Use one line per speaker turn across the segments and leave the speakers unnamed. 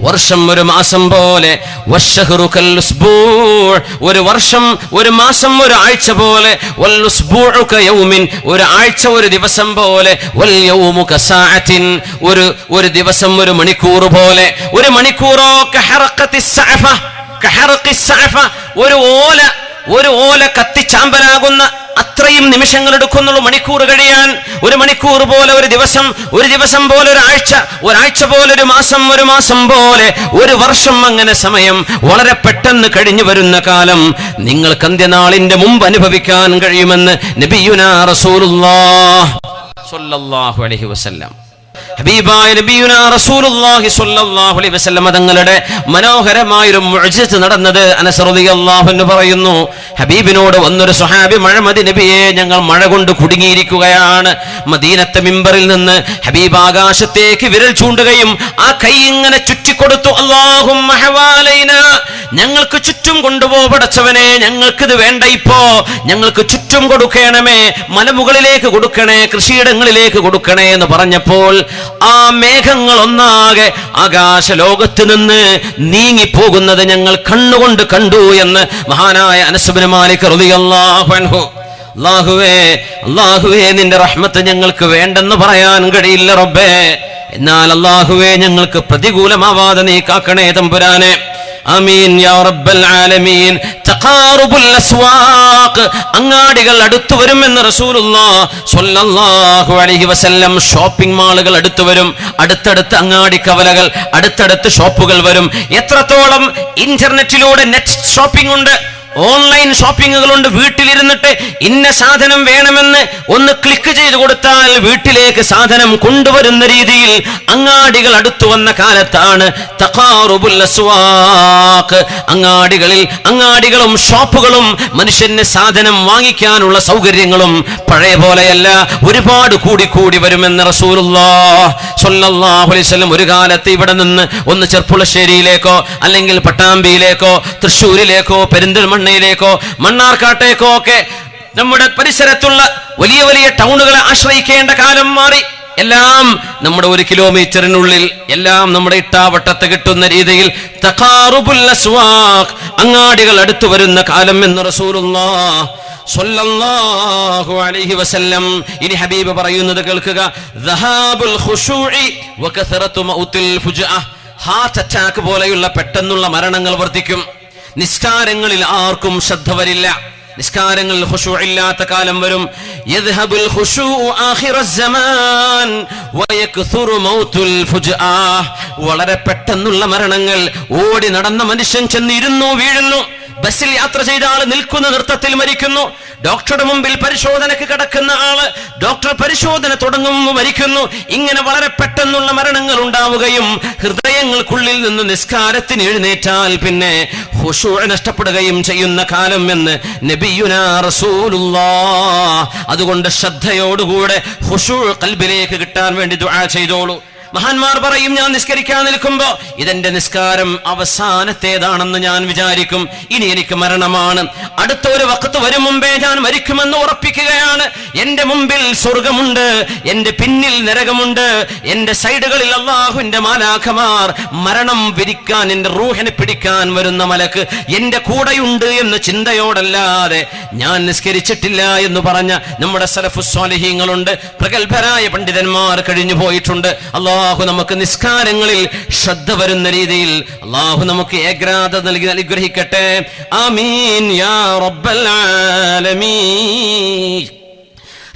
വർഷം ഒരു മാസം പോലെ, വശഹ്റു കൽഉസ്ബൂഅ് ഒരു വർഷം ഒരു മാസം ഒരു ആഴ്ച പോലെ, വൽഉസ്ബൂഉ കയൗമിൻ ഒരു ആഴ്ച ഒരു ദിവസം പോലെ, വൽ യൗമു കസാഅത്തിൻ ഒരു ദിവസം ഒരു മണിക്കൂർ പോലെ. ഒരു മണിക്കൂറോ കഹറഖത്തിസ് സഅഫ, കഹറഖിസ് സഅഫ ഒരു ഓല കത്തിച്ചാമ്പലാകുന്ന അത്രയും നിമിഷങ്ങൾ എടുക്കുന്നുള്ളൂ മണിക്കൂർ കഴിയാൻ. ഒരു മണിക്കൂർ പോലെ ഒരു ദിവസം, ഒരു ദിവസം പോലെ ഒരാഴ്ച, ഒരാഴ്ച പോലെ ഒരു മാസം പോലെ ഒരു വർഷം. അങ്ങനെ സമയം വളരെ പെട്ടെന്ന് കഴിഞ്ഞു വരുന്ന കാലം നിങ്ങൾക്ക് അന്ത്യനാളിന്റെ മുമ്പ് അനുഭവിക്കാൻ കഴിയുമെന്ന് നബിയുനാ റസൂലുള്ളാഹി സ്വല്ലല്ലാഹു അലൈഹി വസല്ലം, ഹബീബായ നബിയുനാ റസൂലുള്ളാഹി സ്വല്ലല്ലാഹു അലൈഹി വസല്ലം തങ്ങളുടെ മനോഹരമായൊരു മുഅ്ജിസത്ത് നടന്നത് അനസ് റളിയല്ലാഹു അൻഹു പറയുന്നു. ഹബീബിനോട് വന്നൊരു സ്വഹാബി, മഴമതി നബിയെ, ഞങ്ങൾ മഴ കൊണ്ട് കുടുങ്ങിയിരിക്കുകയാണ്. മദീനത്തെ മിമ്പറിൽ നിന്ന് ഹബീബ് ആകാശത്തേക്ക് വിരൽ ചൂണ്ടുകയും ആ കൈ ഇങ്ങനെ ചുറ്റിക്കൊടുത്തു. അല്ലാഹുമ്മ ഹവാലൈനാ, ഞങ്ങൾക്ക് ചുറ്റും കൊണ്ടുപോ പടച്ചവനെ, ഞങ്ങൾക്കിത് വേണ്ട, ഇപ്പോ ഞങ്ങൾക്ക് ചുറ്റും കൊടുക്കണമേ, മലമുകളിലേക്ക് കൊടുക്കണേ, കൃഷിയിടങ്ങളിലേക്ക് കൊടുക്കണേ എന്ന് പറഞ്ഞപ്പോൾ ആ മേഘങ്ങൾ ഒന്നാകെ ആകാശ ലോകത്ത് നിന്ന് നീങ്ങിപ്പോകുന്നത് ഞങ്ങൾ കണ്ണുകൊണ്ട് കണ്ടു എന്ന് മഹാനായ അനസ് ഇബ്നു മാലിക് റളിയല്ലാഹു അൻഹു. അല്ലാഹുവേ നിന്റെ റഹ്മത്ത് ഞങ്ങൾക്ക് വേണ്ടെന്ന് പറയാൻ കഴിയില്ല റബ്ബേ, എന്നാൽ അല്ലാഹുവേ ഞങ്ങൾക്ക് പ്രതികൂലമാവാതെ നീ കാക്കണേ തമ്പുരാനെ. ആമീൻ യാ റബ്ബൽ ആലമീൻ. തഖാറുബുൽ അസ്വാഖ്, അങ്ങാടികൾ അടുത്തു വരുമെന്ന് റസൂലുള്ളാഹി സ്വല്ലല്ലാഹു അലൈഹി വസല്ലം. ഷോപ്പിംഗ് മാളുകൾ അടുത്തു വരും, അടുത്തടുത്ത് അങ്ങാടി കവലകൾ, അടുത്തടുത്ത് ഷോപ്പുകൾ വരും. എത്രത്തോളം ഇന്റർനെറ്റിലൂടെ നെറ്റ് ഷോപ്പിംഗ് ഉണ്ട്, ഓൺലൈൻ ഷോപ്പിങ്ങുകളുണ്ട്. വീട്ടിലിരുന്നിട്ട് ഇന്ന സാധനം വേണമെന്ന് ഒന്ന് ക്ലിക്ക് ചെയ്ത് കൊടുത്താൽ വീട്ടിലേക്ക് സാധനം കൊണ്ടുവരുന്ന രീതിയിൽ അങ്ങാടികൾ അടുത്തു വന്ന കാലത്താണ് തഖാറുബുൽ അസ്വാഖ്. അങ്ങാടികളും ഷോപ്പുകളും മനുഷ്യന് സാധനം വാങ്ങിക്കാനുള്ള സൗകര്യങ്ങളും പഴയ പോലെയല്ല, ഒരുപാട് കൂടി വരുമെന്ന് റസൂലുള്ളാഹി സ്വല്ലല്ലാഹു അലൈഹി വസല്ലം. ഒരു കാലത്ത് ഇവിടെ നിന്ന് ഒന്ന് ചെർപ്പുളശ്ശേരിയിലേക്കോ അല്ലെങ്കിൽ പട്ടാമ്പിയിലേക്കോ തൃശ്ശൂരിലേക്കോ പെരിന്തൽമണ്ണയിലേക്കോ മണ്ണാർക്കാട്ടേക്കോ ഒക്കെ നമ്മുടെ പരിസരത്തുള്ള വലിയ വലിയ ടൗണുകളെ ആശ്രയിക്കേണ്ട കാലം മാറി. എല്ലാം നമ്മുടെ 1 കിലോമീറ്ററിനുള്ളിൽ, എല്ലാം നമ്മുടെ ഇട്ടാവട്ടത്ത് കിട്ടുന്ന രീതിയിൽ തഖാറുബുൽ അസ്വാഖ്, അങ്ങാടികൾ അടുത്തു വരുന്ന കാലം എന്ന് റസൂലുള്ളാഹി സ്വല്ലല്ലാഹു അലൈഹി വസല്ലം. ഇനി ഹബീബ് പറയുന്നത് കേൾക്കുക. ദഹാബുൽ ഖുശൂഇ വകസറതു മൗത്തിൽ ഫുജ്അ, ഹാർട്ട് അറ്റാക്ക് പോലെയുള്ള പെട്ടെന്നുള്ള മരണങ്ങൾ വർദ്ധിക്കും. നിസ്കാരങ്ങളിൽ ആർക്കും ശ്രദ്ധ വരില്ല, നിസ്കാരങ്ങളിൽ ഖുശൂ ഇല്ലാത്ത കാലം വരും. യദ്ഹബുൽ ഖുശൂ ആഖിറസ് സമാൻ വയക്സുറു മൗതുൽ ഫുജ്ആ, വളരെ പെട്ടെന്നുള്ള മരണങ്ങൾ. ഓടി നടന്ന മനുഷ്യൻ ചെന്നിരുന്നു വീഴുന്നു, ബസ്സിൽ യാത്ര ചെയ്ത ആള് നിൽക്കുന്ന നൃത്തത്തിൽ മരിക്കുന്നു, ഡോക്ടറുടെ മുമ്പിൽ പരിശോധനയ്ക്ക് കിടക്കുന്ന ആള് ഡോക്ടർ പരിശോധന തുടങ്ങുമ്പോൾ മരിക്കുന്നു. ഇങ്ങനെ വളരെ പെട്ടെന്നുള്ള മരണങ്ങൾ ഉണ്ടാവുകയും ഹൃദയങ്ങൾക്കുള്ളിൽ നിന്ന് നിസ്കാരത്തിന് എഴുന്നേറ്റാൽ പിന്നെ ഖുശൂ നഷ്ടപ്പെടുകയും ചെയ്യുന്ന കാലം എന്ന് നബിയുനാ റസൂലുള്ളാഹി. അതുകൊണ്ട് ശ്രദ്ധയോടുകൂടെ ഖുശൂ ഖൽബിലേക്ക് കിട്ടാൻ വേണ്ടി ദുആ ചെയ്തോളൂ. മഹാന്മാർ പറയും, ഞാൻ നിസ്കരിക്കാൻ നിൽക്കുമ്പോ ഇതെന്റെ നിസ്കാരം അവസാനത്തേതാണെന്ന് ഞാൻ വിചാരിക്കും. ഇനി എനിക്ക് മരണമാണ്, അടുത്ത ഒരു വഖത്ത് വരും മുമ്പേ ഞാൻ മരിക്കുമെന്ന് ഉറപ്പിക്കുകയാണ്. എന്റെ മുമ്പിൽ സ്വർഗമുണ്ട്, എന്റെ പിന്നിൽ നരകമുണ്ട്, എന്റെ സൈഡുകളിൽ അല്ലാഹുവിന്റെ മാലാഖമാർ മരണം വിരിക്കാൻ, എന്റെ റൂഹിനെ പിടിക്കാൻ വരുന്ന മലക്ക് എന്റെ കൂടെയുണ്ട് എന്ന ചിന്തയോടല്ലാതെ ഞാൻ നിസ്കരിച്ചിട്ടില്ല എന്ന് പറഞ്ഞ നമ്മുടെ സലഫുസ് സ്വാലിഹീങ്ങളുണ്ട്, പ്രഗത്ഭരായ പണ്ഡിതന്മാർ കഴിഞ്ഞു പോയിട്ടുണ്ട്. അല്ലാഹു നമുക്ക് നിസ്കാരങ്ങളിൽ ശ്രദ്ധ വരുന്ന രീതിയിൽ അല്ലാഹു നമുക്ക് ഏകാഗ്രത നൽകി അനുഗ്രഹിക്കട്ടെ. ആമീൻ യാ റബ്ബൽ ആലമീൻ.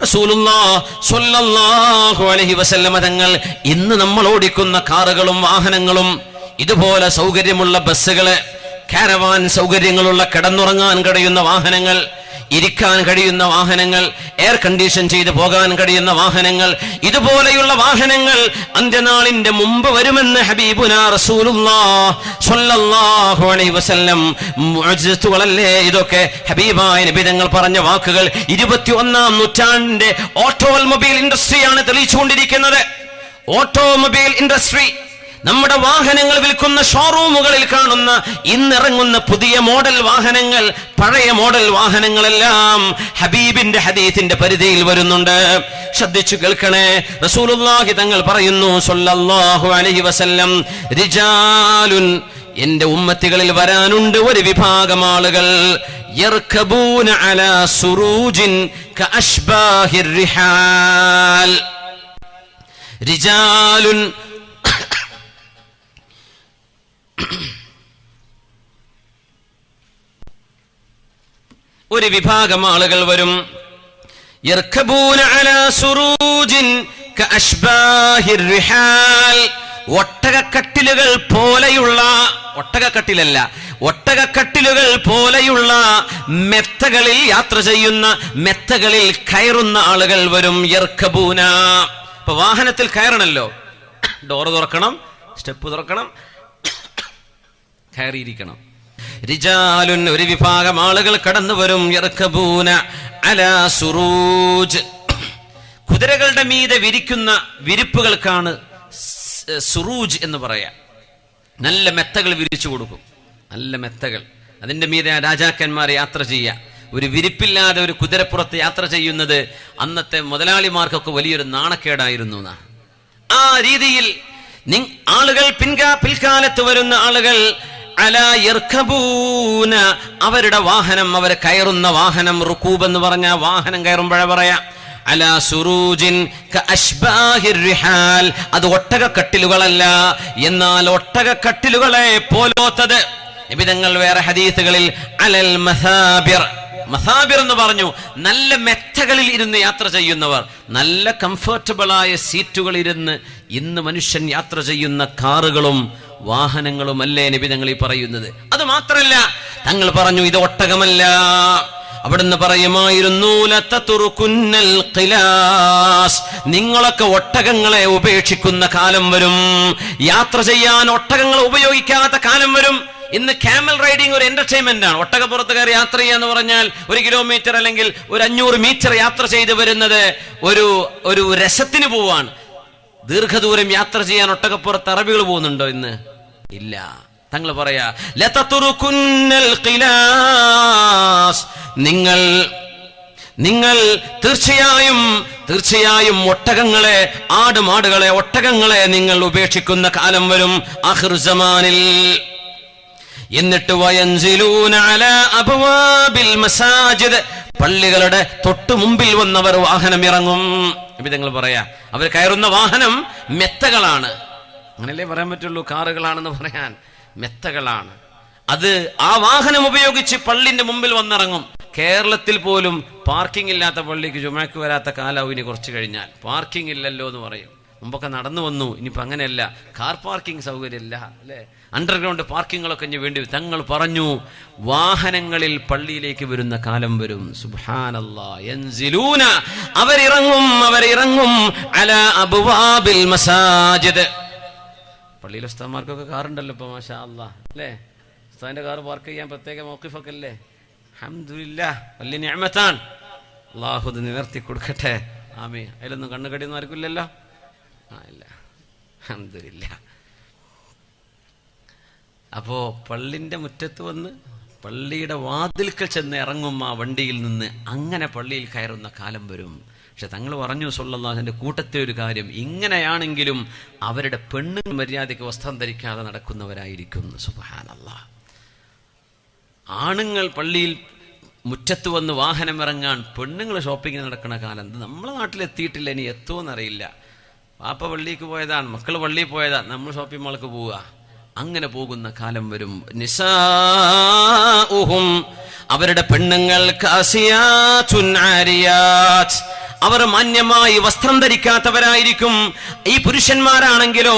റസൂലുള്ളാഹി സ്വല്ലല്ലാഹു അലൈഹി വസല്ലം തങ്ങൾ ഇന്ന് നമ്മൾ ഓടിക്കുന്ന കാറുകളും വാഹനങ്ങളും, ഇതുപോലെ സൗകര്യമുള്ള ബസ്സുകള്, കാരവാൻ സൗകര്യങ്ങളുള്ള കിടന്നുറങ്ങാൻ കഴിയുന്ന വാഹനങ്ങൾ, ഇരിക്കാൻ കഴിയുന്ന വാഹനങ്ങൾ, എയർ കണ്ടീഷൻ ചെയ്ത് പോകാൻ കഴിയുന്ന വാഹനങ്ങൾ, ഇതുപോലെയുള്ള വാഹനങ്ങൾ അന്ത്യനാളിന്റെ മുമ്പ് വരുമെന്ന് ഹബീബുനാ റസൂലുള്ളാഹി സ്വല്ലല്ലാഹു അലൈഹി വസല്ലം. മുഅ്ജിസത്തുകളല്ലേ ഇതൊക്കെ? ഹബീബായ നബി തങ്ങൾ പറഞ്ഞ വാക്കുകൾ 21ാം നൂറ്റാണ്ടിന്റെ ഓട്ടോമൊബൈൽ ഇൻഡസ്ട്രിയാണ് തെളിയിച്ചുകൊണ്ടിരിക്കുന്നത്. ഓട്ടോമൊബൈൽ ഇൻഡസ്ട്രി നമ്മുടെ വാഹനങ്ങൾ വിൽക്കുന്ന ഷോറൂമുകളിൽ കാണുന്ന ഇന്നിറങ്ങുന്ന പുതിയ മോഡൽ വാഹനങ്ങൾ, പഴയ മോഡൽ വാഹനങ്ങളെല്ലാം ഹബീബിന്റെ ഹദീസിന്റെ പരിധിയിൽ വരുന്നുണ്ട്. ശ്രദ്ധിച്ചു കേൾക്കണേ. റസൂലുള്ളാഹി തങ്ങൾ പറയുന്നു സ്വല്ലല്ലാഹു അലൈഹി വസല്ലം, റിജാലുൻ, എന്റെ ഉമ്മത്തികളിൽ വരാനുണ്ട് ഒരു വിഭാഗം ആളുകൾ, യർകബൂന അലാ സുറൂജിൻ കഅശ്ബാഹിർ റിഹാൽ. റിജാലുൻ, ഒരു വിഭാഗം ആളുകൾ വരും, യർകബൂന അലാ സുറൂജിൻ കഅശ്ബാഹിർ റിഹാൽ, ഒട്ടകക്കട്ടിലുകൾ പോലെയുള്ള, ഒട്ടകക്കട്ടിലല്ല, ഒട്ടകക്കട്ടിലുകൾ പോലെയുള്ള മെത്തകളിൽ യാത്ര ചെയ്യുന്ന, മെത്തകളിൽ കയറുന്ന ആളുകൾ വരും. യർകബൂന, ഇപ്പൊ വാഹനത്തിൽ കയറണല്ലോ, ഡോറ് തുറക്കണം, സ്റ്റെപ്പ് തുറക്കണം, കയറിയിരിക്കണം. റിജാലുൻ, ഒരു വിഭാഗം ആളുകൾ കടന്നു വരും, യർകബൂന അലാ സുറൂജ്, കുതിരകളുടെ മീതെ വിരിക്കുന്ന വിരിപ്പുകൾക്കാണ് സുറൂജ് എന്ന് പറയാ. നല്ല മെത്തകൾ വിരിച്ചു കൊടുക്കും, നല്ല മെത്തകൾ. അതിന്റെ മീതെ രാജാക്കന്മാർ യാത്ര ചെയ്യുക. ഒരു വിരിപ്പില്ലാതെ ഒരു കുതിരപ്പുറത്ത് യാത്ര ചെയ്യുന്നത് അന്നത്തെ മുതലാളിമാർക്കൊക്കെ വലിയൊരു നാണക്കേടായിരുന്നു. ആ രീതിയിൽ ആളുകൾ പിൽക്കാലത്ത് വരുന്ന ആളുകൾ അലാ യർകബൂന, അവരുടെ വാഹനം, അവർ കയറുന്ന വാഹനം, റുകൂബ് എന്ന് പറഞ്ഞ വാഹനം കയറുമ്പോഴേ പറയാ, അലാ സുറൂജിൻ കഅശ്ബാഹിർ റിഹാൽ, അത് ഒട്ടകക്കട്ടിലുകളല്ല, എന്നാൽ ഒട്ടകക്കട്ടിലുകളെ പോലോത്തത്. നബിതങ്ങൾ വേറെ ഹദീസുകളിൽ അലൽ മസാബിർ, മസാബിർ എന്ന് പറഞ്ഞു, നല്ല മെത്തകളിൽ ഇരുന്ന് യാത്ര ചെയ്യുന്നവർ, നല്ല കംഫർട്ടബിളായ സീറ്റുകൾ ഇരുന്ന് ഇന്ന് മനുഷ്യൻ യാത്ര ചെയ്യുന്ന കാറുകളും വാഹനങ്ങളും അല്ലേ നബി തങ്ങൾ ഈ പറയുന്നത്. അത് മാത്രല്ല, തങ്ങൾ പറഞ്ഞു ഇത് ഒട്ടകമല്ല. അവിടുന്ന് പറയുമായിരുന്നു, ലതതുറുകുന്നൽ ഖിലാസ്, നിങ്ങളൊക്കെ ഒട്ടകങ്ങളെ ഉപേക്ഷിക്കുന്ന കാലം വരും, യാത്ര ചെയ്യാൻ ഒട്ടകങ്ങളെ ഉപയോഗിക്കാത്ത കാലം വരും. ഇന്ന് ക്യാമൽ റൈഡിങ് ഒരു എന്റർടൈൻമെന്റ് ആണ്. ഒട്ടകപ്പുറത്ത് കയറി യാത്ര ചെയ്യാന്ന് പറഞ്ഞാൽ 1 കിലോമീറ്റർ അല്ലെങ്കിൽ ഒരു 500 മീറ്റർ യാത്ര ചെയ്ത് വരുന്നത് ഒരു രസത്തിന് പോവാണ്. ദീർഘദൂരം യാത്ര ചെയ്യാൻ ഒട്ടകപ്പുറത്ത് അറബികൾ പോകുന്നുണ്ടോ ഇന്ന്? ഇല്ല. തങ്ങൾ പറയാ, ലതതുറുകുന്നൽ ഖിലാസ്, നിങ്ങൾ തീർച്ചയായും ഒട്ടകങ്ങളെ, ആടുമാടുകളെ, ഒട്ടകങ്ങളെ നിങ്ങൾ ഉപേക്ഷിക്കുന്ന കാലം വരും ആഖിറു സമാനിൽ. എന്നിട്ട് വയൻസിലൂന അലാ അബ്വാബിൽ മസാജിദ്, പള്ളികളുടെ തൊട്ടു മുമ്പിൽ വന്നവർ വാഹനം ഇറങ്ങും. തങ്ങൾ പറയാ, അവർ കയറുന്ന വാഹനം മെത്തകളാണ്. അങ്ങനല്ലേ പറയാൻ പറ്റുള്ളൂ, കാറുകളാണെന്ന് പറയാൻ. മെത്തകളാണ് അത്. ആ വാഹനം ഉപയോഗിച്ച് പള്ളിന്റെ മുമ്പിൽ വന്നിറങ്ങും. കേരളത്തിൽ പോലും പാർക്കിംഗ് ഇല്ലാത്ത പള്ളിക്ക് ജുമഅക്ക് വരാത്ത കാലാവും ഇനി കുറച്ച് കഴിഞ്ഞാൽ. പാർക്കിംഗ് ഇല്ലല്ലോ എന്ന് പറയും. മുമ്പൊക്കെ നടന്നു വന്നു, ഇനിയിപ്പോൾ അങ്ങനെയല്ല, കാർ പാർക്കിംഗ് സൗകര്യമില്ല അല്ലേ, അണ്ടർഗ്രൗണ്ട് പാർക്കിങ്ങുകളൊക്കെ ഇനി വേണ്ടി. തങ്ങൾ പറഞ്ഞു, വാഹനങ്ങളിൽ പള്ളിയിലേക്ക് വരുന്ന കാലം വരും. സുബ്ഹാനല്ലാഹ്. യൻസിലൂന, അവരിറങ്ങും അലാ അബ്വാബിൽ മസാജിദ്. പള്ളിയിലെ ഉസ്താദ്മാർക്കൊക്കെ കാറുണ്ടല്ലോ ഇപ്പൊ, മാഷാ അല്ലാഹ് അല്ലേ. ഉസ്താദിന്റെ കാർ പാർക്ക് ചെയ്യാൻ പ്രത്യേക മൗഖിഫൊക്കെ അല്ലേ. അൽഹംദുലില്ലാഹ്, വലിയ നിഅമത്താണ്. അല്ലാഹു ഇത് നിവർത്തി കൊടുക്കട്ടെ. ആമീൻ. അതിലൊന്നും കണ്ണുകടിയൊന്നും ആർക്കില്ലല്ലോ. ഇല്ല, അൽഹംദുലില്ലാഹ്. അപ്പോ പള്ളിന്റെ മുറ്റത്ത് വന്ന് പള്ളിയുടെ വാതിൽക്കൽ ചെന്ന് ഇറങ്ങും ആ വണ്ടിയിൽ നിന്ന്. അങ്ങനെ പള്ളിയിൽ കയറുന്ന കാലം വരും. പക്ഷെ തങ്ങൾ പറഞ്ഞു സ്വല്ലല്ലാഹുവിന്റെ കൂട്ടത്തിൽ ഒരു കാര്യം, ഇങ്ങനെയാണെങ്കിലും അവരുടെ പെണ്ണുങ്ങൾ മര്യാദയ്ക്ക് വസ്ത്രം ധരിക്കാതെ നടക്കുന്നവരായിരിക്കും. സുബ്ഹാനല്ലാഹ്. ആണുങ്ങൾ പള്ളിയിൽ മുറ്റത്ത് വന്ന് വാഹനം ഇറങ്ങാൻ, പെണ്ണുങ്ങൾ ഷോപ്പിങ്ങിന് നടക്കുന്ന കാലം നമ്മളെ നാട്ടിലെത്തിയിട്ടില്ല, ഇനി എത്തുമെന്നറിയില്ല. പാപ്പ പള്ളിക്ക് പോയതാണ്, മക്കൾ പള്ളിയിൽ പോയതാണ്, നമ്മൾ ഷോപ്പിംഗ് മാൾക്ക് പോവുക. അങ്ങനെ പോകുന്ന കാലം വരും. നിസാഉഹും, അവരുടെ പെണ്ണുങ്ങൾ കാസിയാത്തുൻ ആരിയാത്ത്, അവർ മാന്യമായി വസ്ത്രം ധരിക്കാത്തവരായിരിക്കും. ഈ പുരുഷന്മാരാണെങ്കിലോ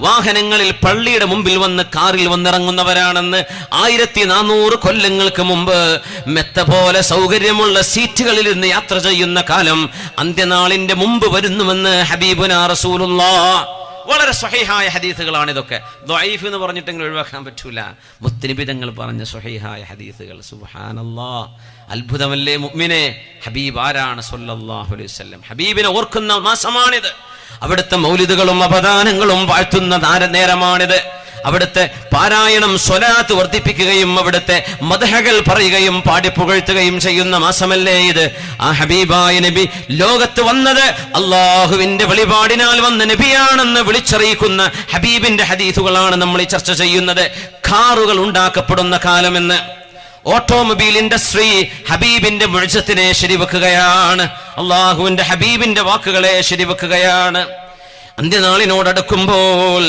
വാഹനങ്ങളിൽ പള്ളിയുടെ മുമ്പിൽ വന്ന് കാറിൽ വന്നിറങ്ങുന്നവരാണെന്ന് 1400 കൊല്ലങ്ങൾക്ക് മുമ്പ് മെത്ത പോലെ സൗകര്യമുള്ള സീറ്റുകളിൽ നിന്ന് യാത്ര ചെയ്യുന്ന കാലം അന്ത്യനാളിന്റെ മുമ്പ് വരുന്നുവെന്ന് ഹബീബുനാ റസൂലുള്ളാഹ്. വളരെ സ്വഹീഹായ ഹദീസുകളാണ് ഇതൊക്കെ. ദഈഫ് എന്ന് പറഞ്ഞിട്ടെങ്കിലും ഒഴിവാക്കാൻ പറ്റൂല. മുത്തനബി തങ്ങൾ പറഞ്ഞ സ്വഹീഹായ ഹദീസുകൾ. സുബ്ഹാനല്ലാഹ്. അത്ഭുതമല്ലേ മുഅ്മിനെ. ഹബീബ് ആരാണ്? സ്വല്ലല്ലാഹു അലൈഹി വസല്ലം. ഹബീബിനെ ഓർക്കുന്ന മാസമാണിത്. അവിടുത്തെ മൗലിദുകളും അപദാനങ്ങളും വാഴ്ത്തുന്ന നേരമാണിത്. അവിടുത്തെ പാരായണം സ്വലാത്ത് വർദ്ധിപ്പിക്കുകയും അവിടുത്തെ മദ്ഹകൾ പറയുകയും പാടിപ്പുകഴ്ത്തുകയും ചെയ്യുന്ന മാസമല്ലേ ഇത്? ആ ഹബീബായ നബി ലോകത്ത് വന്നത് അള്ളാഹുവിന്റെ വെളിപാടിനാൽ വന്ന നബിയാണെന്ന് വിളിച്ചറിയിക്കുന്ന ഹബീബിന്റെ ഹദീസുകളാണ് നമ്മൾ ഈ ചർച്ച ചെയ്യുന്നത്. കാറുകൾ ഉണ്ടാക്കപ്പെടുന്ന കാലമെന്ന്. ഓട്ടോമൊബൈൽ ഇൻഡസ്ട്രി ഹബീബിന്റെ മുഅ്ജിസത്തിനെ ശരിവെക്കുകയാണ്. അള്ളാഹുവിന്റെ ഹബീബിന്റെ വാക്കുകളെ ശരിവെക്കുകയാണ്. അന്ത്യനാളിനോടടുക്കുമ്പോൾ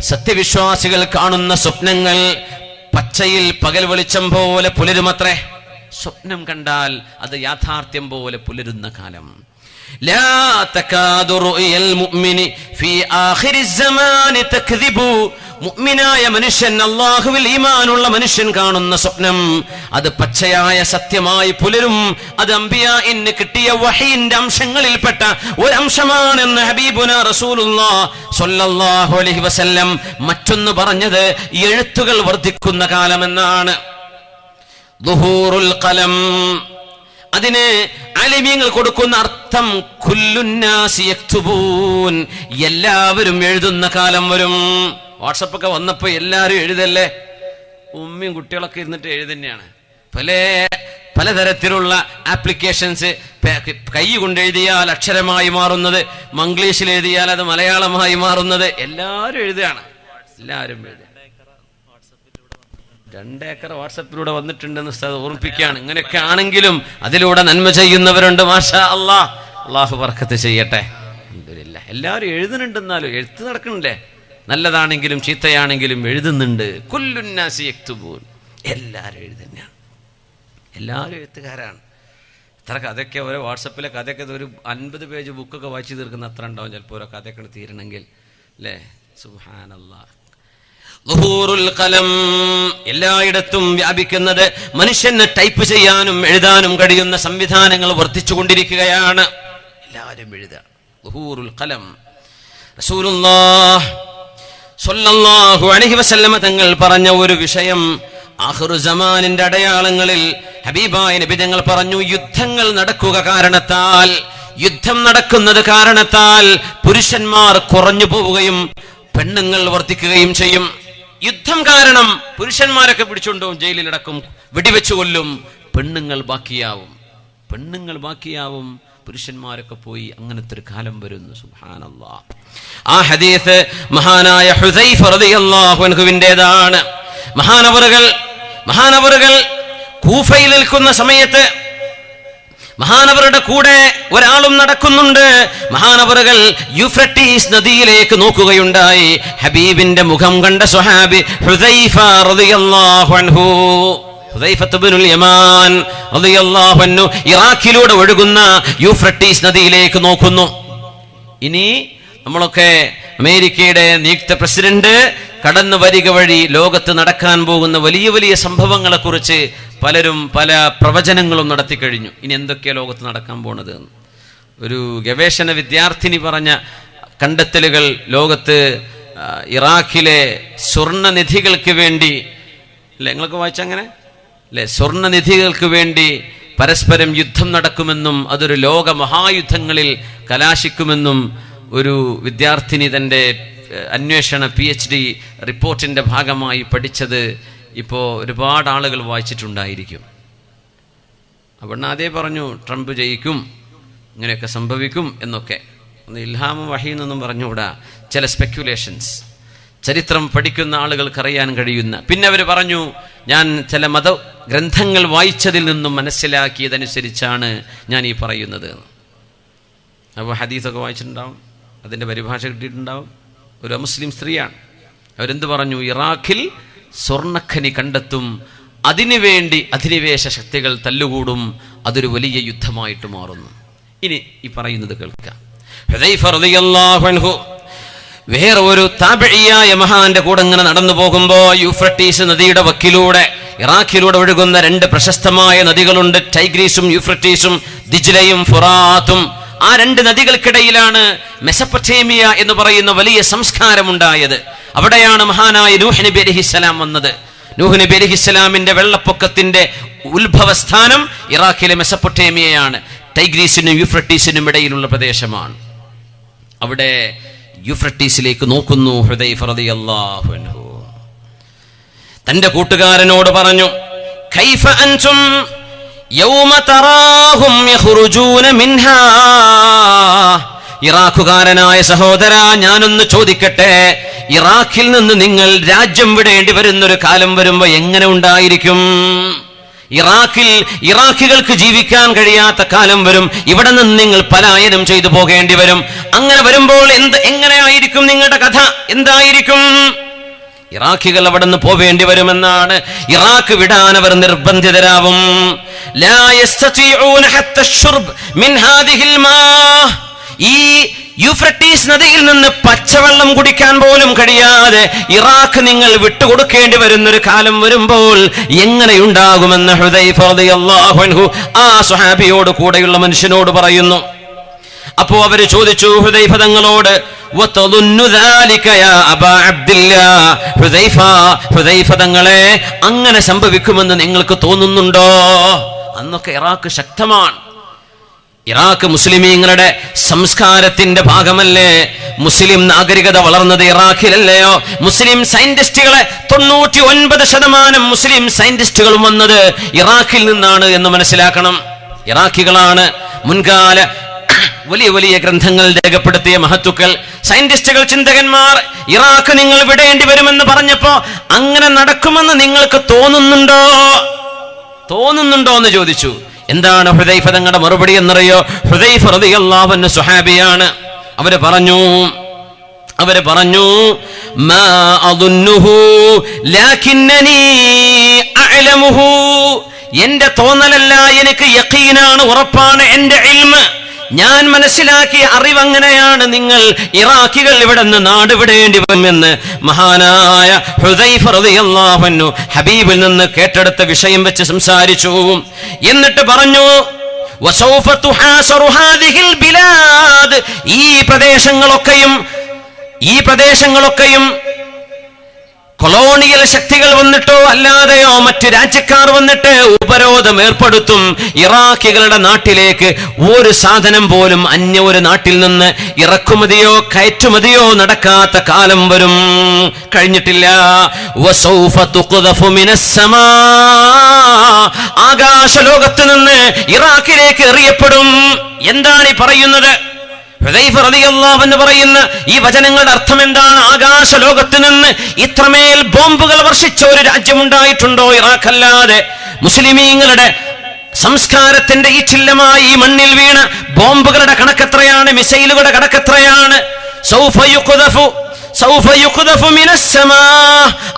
സത്യവിശ്വാസികൾ കാണുന്ന സ്വപ്നങ്ങൾ പച്ചയിൽ പകൽ വെളിച്ചം പോലെ പുലരുമത്രേ. സ്വപ്നം കണ്ടാൽ അത് യാഥാർത്ഥ്യം പോലെ പുലരുന്ന കാലം. ലാ തകാദു റുയൽ മുഅ്മിനി ഫീ ആഖിരിസ് സമാനി തക്ദിബു. മുഅ്മിനായ മനുഷ്യൻ, അല്ലാഹുവിൽ ഈമാനുള്ള മനുഷ്യൻ കാണുന്ന സ്വപ്നം അത് പച്ചയായ സത്യമായി പുലരും. അത് അംബിയാഇന് കിട്ടിയ വഹീന്റെ അംശങ്ങളിൽപ്പെട്ട ഒരു അംശമാണെന്ന് ഹബീബുന റസൂലുള്ളാഹി സ്വല്ലല്ലാഹു അലൈഹി വസല്ലം മറ്റൊന്ന് പറഞ്ഞത് എഴുത്തുകൾ വർദ്ധിക്കുന്ന കാലമെന്നാണ്. ദുഹൂറുൽ ഖലം, അതിന് ആലിമീങ്ങൾ കൊടുക്കുന്ന അർത്ഥം കുല്ലുന്നാസി യക്തുബൂൻ, എല്ലാവരും എഴുതുന്ന കാലം വരും. വാട്സപ്പൊക്കെ വന്നപ്പോ എല്ലാവരും എഴുതല്ലേ. ഉമ്മയും കുട്ടികളൊക്കെ ഇരുന്നിട്ട് എഴുതന്നെയാണ്. പലതരത്തിലുള്ള ആപ്ലിക്കേഷൻസ്. കൈ കൊണ്ട് എഴുതിയാൽ അക്ഷരമായി മാറുന്നത്, മംഗ്ലീഷിൽ എഴുതിയാൽ അത് മലയാളമായി മാറുന്നത്. എല്ലാവരും എഴുതുകയാണ്. എല്ലാവരും എഴുതുക. 2 ഏക്കർ വാട്സപ്പിലൂടെ വന്നിട്ടുണ്ടെന്ന് ഓർമ്മിപ്പിക്കുകയാണ്. ഇങ്ങനെയൊക്കെ ആണെങ്കിലും അതിലൂടെ നന്മ ചെയ്യുന്നവരുണ്ട്. മാഷാ അല്ലാഹ്, അള്ളാഹു ബർക്കത്ത് ചെയ്യട്ടെ. അൽഹംദുലില്ലാഹ്. എല്ലാവരും എഴുതുന്നുണ്ടെന്നാലും എഴുത്ത് നടക്കണില്ലേ? നല്ലതാണെങ്കിലും ചീത്തയാണെങ്കിലും എഴുതുന്നുണ്ട്. കുല്ലുന്നാസി യക്തുബൂൻ, എല്ലാവരും എഴുതുന്നതാണ്. എല്ലാവരും എഴുത്തുകാരാണ്. ഇത്ര കഥയൊക്കെ ഓരോ വാട്സപ്പിലെ കഥയൊക്കെ ഒരു 50 പേജ് ബുക്കൊക്കെ വായിച്ചു തീർക്കുന്ന അത്ര ഉണ്ടാവും ചിലപ്പോൾ ഓരോ കഥയൊക്കെ തീരണമെങ്കിൽ അല്ലേ? സുബ്ഹാനല്ലാഹ്. ളുഹൂറുൽ ഖലം, എല്ലായിടത്തും വ്യാപിക്കുന്നത്. മനുഷ്യന് ടൈപ്പ് ചെയ്യാനും എഴുതാനും കഴിയുന്ന സംവിധാനങ്ങൾ വർദ്ധിച്ചുകൊണ്ടിരിക്കുകയാണ്. എല്ലാവരും എഴുതുക. ളുഹൂറുൽ ഖലം. റസൂലുള്ളാഹി സ്വല്ലല്ലാഹു അലൈഹി വസല്ലമ തങ്ങൾ പറഞ്ഞ ഒരു വിഷയം, ആഖിറു സമാനിന്റെ അടയാളങ്ങളിൽ ഹബീബായ നബി തങ്ങൾ പറഞ്ഞു, യുദ്ധങ്ങൾ നടക്കുക കാരണത്താൽ, യുദ്ധം നടക്കുന്നത് കാരണത്താൽ പുരുഷന്മാർ കുറഞ്ഞു പോവുകയും പെണ്ണുങ്ങൾ വർദ്ധിക്കുകയും ചെയ്യും. യുദ്ധം കാരണം പുരുഷന്മാരൊക്കെ പിടിച്ചുകൊണ്ടും ജയിലിലടക്കും, വെടിവെച്ചു കൊല്ലും. പെണ്ണുങ്ങൾ ബാക്കിയാവും, പുരുഷന്മാരൊക്കെ പോയി. അങ്ങനത്തെ ഒരു കാലം വരുന്നു. സുബ്ഹാനല്ലാഹ്. ആ ഹദീസ് മഹാനായ ഹുദൈഫ റളിയല്ലാഹു അൻഹുവിന്റേതാണ്. മഹാനവറുകൾ കൂഫയിൽ നിൽക്കുന്ന സമയത്ത് മഹാനവറുടെ കൂടെ ഒരാളും നടക്കുന്നുണ്ട്. മഹാനവറുകൾ യൂഫ്രട്ടീസ് നദിയിലേക്ക് നോക്കുകയുണ്ടായി. ഹബീബിന്റെ മുഖം കണ്ട സ്വഹാബി ഹുദൈഫ റളിയല്ലാഹു അൻഹു, ഹുദൈഫത്ത് ഇബ്നുൽ യമാൻ റളിയല്ലാഹു അൻഹു ഇറാഖിലൂടെ ഒഴുകുന്ന യൂഫ്രട്ടീസ് നദിയിലേക്ക് നോക്കുന്നു. ഇനി നമ്മളൊക്കെ അമേരിക്കയുടെ നിയുക്ത പ്രസിഡന്റ് കടന്നു വരിക വഴി ലോകത്ത് നടക്കാൻ പോകുന്ന വലിയ വലിയ സംഭവങ്ങളെ കുറിച്ച് പലരും പല പ്രവചനങ്ങളും നടത്തി കഴിഞ്ഞു. ഇനി എന്തൊക്കെയാ ലോകത്ത് നടക്കാൻ പോണത്? ഒരു ഗവേഷണ വിദ്യാർത്ഥിനി പറഞ്ഞ കണ്ടെത്തലുകൾ ലോകത്ത് ഇറാഖിലെ സ്വർണ്ണനിധികൾക്ക് വേണ്ടി, അല്ലെ നിങ്ങളൊക്കെ വായിച്ചങ്ങനെ അല്ലെ, സ്വർണ്ണനിധികൾക്ക് വേണ്ടി പരസ്പരം യുദ്ധം നടക്കുമെന്നും അതൊരു ലോക മഹായുദ്ധങ്ങളിൽ കലാശിക്കുമെന്നും ഒരു വിദ്യാർത്ഥിനി തൻ്റെ അന്വേഷണ PhD റിപ്പോർട്ടിന്റെ ഭാഗമായി പഠിച്ചത് ഇപ്പോൾ ഒരുപാട് ആളുകൾ വായിച്ചിട്ടുണ്ടായിരിക്കും. അവിടെ അതേ പറഞ്ഞു, ട്രംപ് ജയിക്കും, ഇങ്ങനെയൊക്കെ സംഭവിക്കും എന്നൊക്കെ. ഒന്ന് ഇൽഹാമും വഹീന്നൊന്നും പറഞ്ഞുകൂടാ, ചില സ്പെക്യുലേഷൻസ് ചരിത്രം പഠിക്കുന്ന ആളുകൾക്കറിയാൻ കഴിയുന്ന. പിന്നെ അവർ പറഞ്ഞു, ഞാൻ ചില മതഗ്രന്ഥങ്ങൾ വായിച്ചതിൽ നിന്നും മനസ്സിലാക്കിയതനുസരിച്ചാണ് ഞാൻ ഈ പറയുന്നത്. അപ്പോൾ ഹദീസൊക്കെ വായിച്ചിട്ടുണ്ടാവും, അതിൻ്റെ പരിഭാഷ കിട്ടിയിട്ടുണ്ടാവും. ഒരു മുസ്ലിം സ്ത്രീയാണ്. അവരെന്ത് പറഞ്ഞു? ഇറാഖിൽ സ്വർണ്ണഖനി കണ്ടെത്തും, അതിനുവേണ്ടി അധിനിവേശ ശക്തികൾ തല്ലുകൂടും, അതൊരു വലിയ യുദ്ധമായിട്ട് മാറുന്നു. ഇനി ഈ പറയുന്നത് കേൾക്കാം. ഹുദൈഫ റളിയല്ലാഹു അൻഹു വേറെ ഒരു താബിഈയായ മഹാന്റെ കൂടെ ഇങ്ങനെ നടന്നു പോകുമ്പോൾ യൂഫ്രട്ടീസ് നദിയുടെ വക്കിലൂടെ ഇറാഖിലൂടെ ഒഴുകുന്ന 2 പ്രശസ്തമായ നദികളുണ്ട്, ടൈഗ്രീസും യൂഫ്രട്ടീസും, ദിജ്ലയും ഫുറാത്തും. ആ 2 നദികൾക്കിടയിലാണ് മെസപ്പൊട്ടേമിയ എന്ന് പറയുന്ന വലിയ സംസ്കാരമുണ്ടായത്. അവിടെയാണ് മഹാനായ നൂഹ് നബി അലൈഹിസ്സലാം വന്നത്. നൂഹ് നബി അലൈഹിസ്സലാമിന്റെ വെള്ളപ്പൊക്കത്തിന്റെ ഉത്ഭവസ്ഥാനം ഇറാഖിലെ മെസപ്പൊട്ടേമിയയാണ്. ടൈഗ്രീസിനും യൂഫ്രട്ടീസിനും ഇടയിലുള്ള പ്രദേശമാണ്. അവിടെ യൂഫ്രട്ടീസിലേക്ക് നോക്കുന്നു ഹുദൈഫ റളിയല്ലാഹു അൻഹു. തന്റെ കൂട്ടുകാരനോട് പറഞ്ഞു, കൈഫ അൻതും യൗമ തറാഹും യഖ്റുജൂന മിൻഹാ. ഇറാഖുകാരനായ സഹോദര, ഞാനൊന്ന് ചോദിക്കട്ടെ, ഇറാഖിൽ നിന്ന് നിങ്ങൾ രാജ്യം വിടേണ്ടി വരുന്നൊരു കാലം വരുമ്പോ എങ്ങനെ ഉണ്ടായിരിക്കും? ഇറാഖികൾക്ക് ജീവിക്കാൻ കഴിയാത്ത കാലം വരും. ഇവിടെ നിന്ന് നിങ്ങൾ പലായനം ചെയ്തു പോകേണ്ടി വരും. അങ്ങനെ വരുമ്പോൾ എങ്ങനെയായിരിക്കും നിങ്ങളുടെ കഥ? എന്തായിരിക്കും? ഇറാഖികൾ അവിടെ നിന്ന് പോവേണ്ടി വരുമെന്നാണ്. ഇറാഖ് വിടാൻ അവർ നിർബന്ധിതരാവും. ലാ യസ്തതിഊന ഹത്ത ശുർബ് മിൻ ഹാദിഹിൽ മാ. ഈ യൂഫ്രട്ടീസ് നദിയിൽ നിന്ന് പച്ചവെള്ളം കുടിക്കാൻ പോലും കഴിയാതെ ഇറാഖ് നിങ്ങൾ വിട്ടുകൊടുക്കേണ്ടി വരുന്നൊരു കാലം വരുമ്പോൾ എങ്ങനെയുണ്ടാകുമെന്ന് ഹുദൈഫ റളിയല്ലാഹു അൻഹു ആ സ്വഹാബിയോട്, കൂടെയുള്ള മനുഷ്യനോട് പറയുന്നു. അപ്പോ അവര് ചോദിച്ചു ഹുദൈഫ തങ്ങളോട്, വതദുന്നു ദാലിക യാ അബാ അബ്ദില്ലാ. ഹുദൈഫ തങ്ങളെ, അങ്ങനെ സംഭവിക്കുമെന്ന് നിങ്ങൾക്ക് തോന്നുന്നുണ്ടോ? അന്നൊക്കെ ഇറാഖ് ശക്തമാണ്. ഇറാഖ് മുസ്ലിമീങ്ങളുടെ സംസ്കാരത്തിന്റെ ഭാഗമല്ലേ? മുസ്ലിം നാഗരികത വളർന്നത് ഇറാഖിലല്ലയോ? മുസ്ലിം സയന്റിസ്റ്റുകളെ 99% മുസ്ലിം സയന്റിസ്റ്റുകളും വന്നത് ഇറാഖിൽ നിന്നാണ് എന്ന് മനസ്സിലാക്കണം. ഇറാഖികളാണ് മുൻകാല വലിയ വലിയ ഗ്രന്ഥങ്ങൾ രേഖപ്പെടുത്തിയ മഹത്തുക്കൾ, സയന്റിസ്റ്റുകൾ, ചിന്തകന്മാർ. ഇറാഖ് നിങ്ങൾ വിടേണ്ടി വരുമെന്ന് പറഞ്ഞപ്പോ അങ്ങനെ നടക്കുമെന്ന് നിങ്ങൾക്ക് തോന്നുന്നുണ്ടോ എന്ന് ചോദിച്ചു. എന്താണ് ഹുദൈഫ തങ്ങളുടെ മറുപടി എന്നറിയോ? ഹുദൈഫ റളിയല്ലാഹു അൻഹു സ്വഹാബിയാണ്. അവര് പറഞ്ഞു മാ അദുന്നുഹു ലാകിന്നനി അഅലമുഹു. എന്റെ തോന്നലല്ല, എനിക്ക് യഖീനാണ്, ഉറപ്പാണ്. എന്റെ ഇൽമ്, ഞാൻ മനസ്സിലാക്കിയ അറിവ് അങ്ങനെയാണ്. നിങ്ങൾ ഇറാഖികൾ ഇവിടെ നിന്ന് നാട് വിടേണ്ടി വരുമെന്ന് മഹാനായ ഹുദൈഫ റളിയല്ലാഹു അൻഹു ഹബീബിൽ നിന്ന് കേട്ടെടുത്ത വിഷയം വെച്ച് സംസാരിച്ചു. എന്നിട്ട് പറഞ്ഞു, വസൗഫ തുഹാസറു ഹാദിഹിൽ ബിലാദ്. ഈ പ്രദേശങ്ങളൊക്കെയും കൊളോണിയൽ ശക്തികൾ വന്നിട്ടോ അല്ലാതെയോ മറ്റു രാജ്യക്കാർ വന്നിട്ട് ഉപരോധം ഏർപ്പെടുത്തും. ഇറാഖികളുടെ നാട്ടിലേക്ക് ഒരു സാധനം പോലും അന്യ ഒരു നാട്ടിൽ നിന്ന് ഇറക്കുമതിയോ കയറ്റുമതിയോ നടക്കാത്ത കാലം വരും. കഴിഞ്ഞിട്ടില്ല. വസൗഫ തുഖ്ദഫു മിനസ് സമാ. ആകാശലോകത്ത് നിന്ന് ഇറാഖിലേക്ക് എറിയപ്പെടും. എന്താണ് ഈ പറയുന്നത്? ഹുദൈഫ റളിയല്ലാഹു അൻഹു പറയുന്ന ഈ വചനങ്ങളുടെ അർത്ഥം എന്താണ്? ആകാശ ലോകത്ത് നിന്ന് ഇത്രമേൽ ബോംബുകൾ വർഷിച്ച ഒരു രാജ്യമുണ്ടായിട്ടുണ്ടോ ഇറാഖ് അല്ലാതെ? മുസ്ലിമീങ്ങളുടെ സംസ്കാരത്തിന്റെ ഈറ്റില്ലമായി ഈ മണ്ണിൽ വീണ ബോംബുകളുടെ കണക്കെത്രയാണ്? മിസൈലുകളുടെ കണക്കെത്രയാണ്? സൗഫ യുഖ്ദഫു മിനസ് സമാ.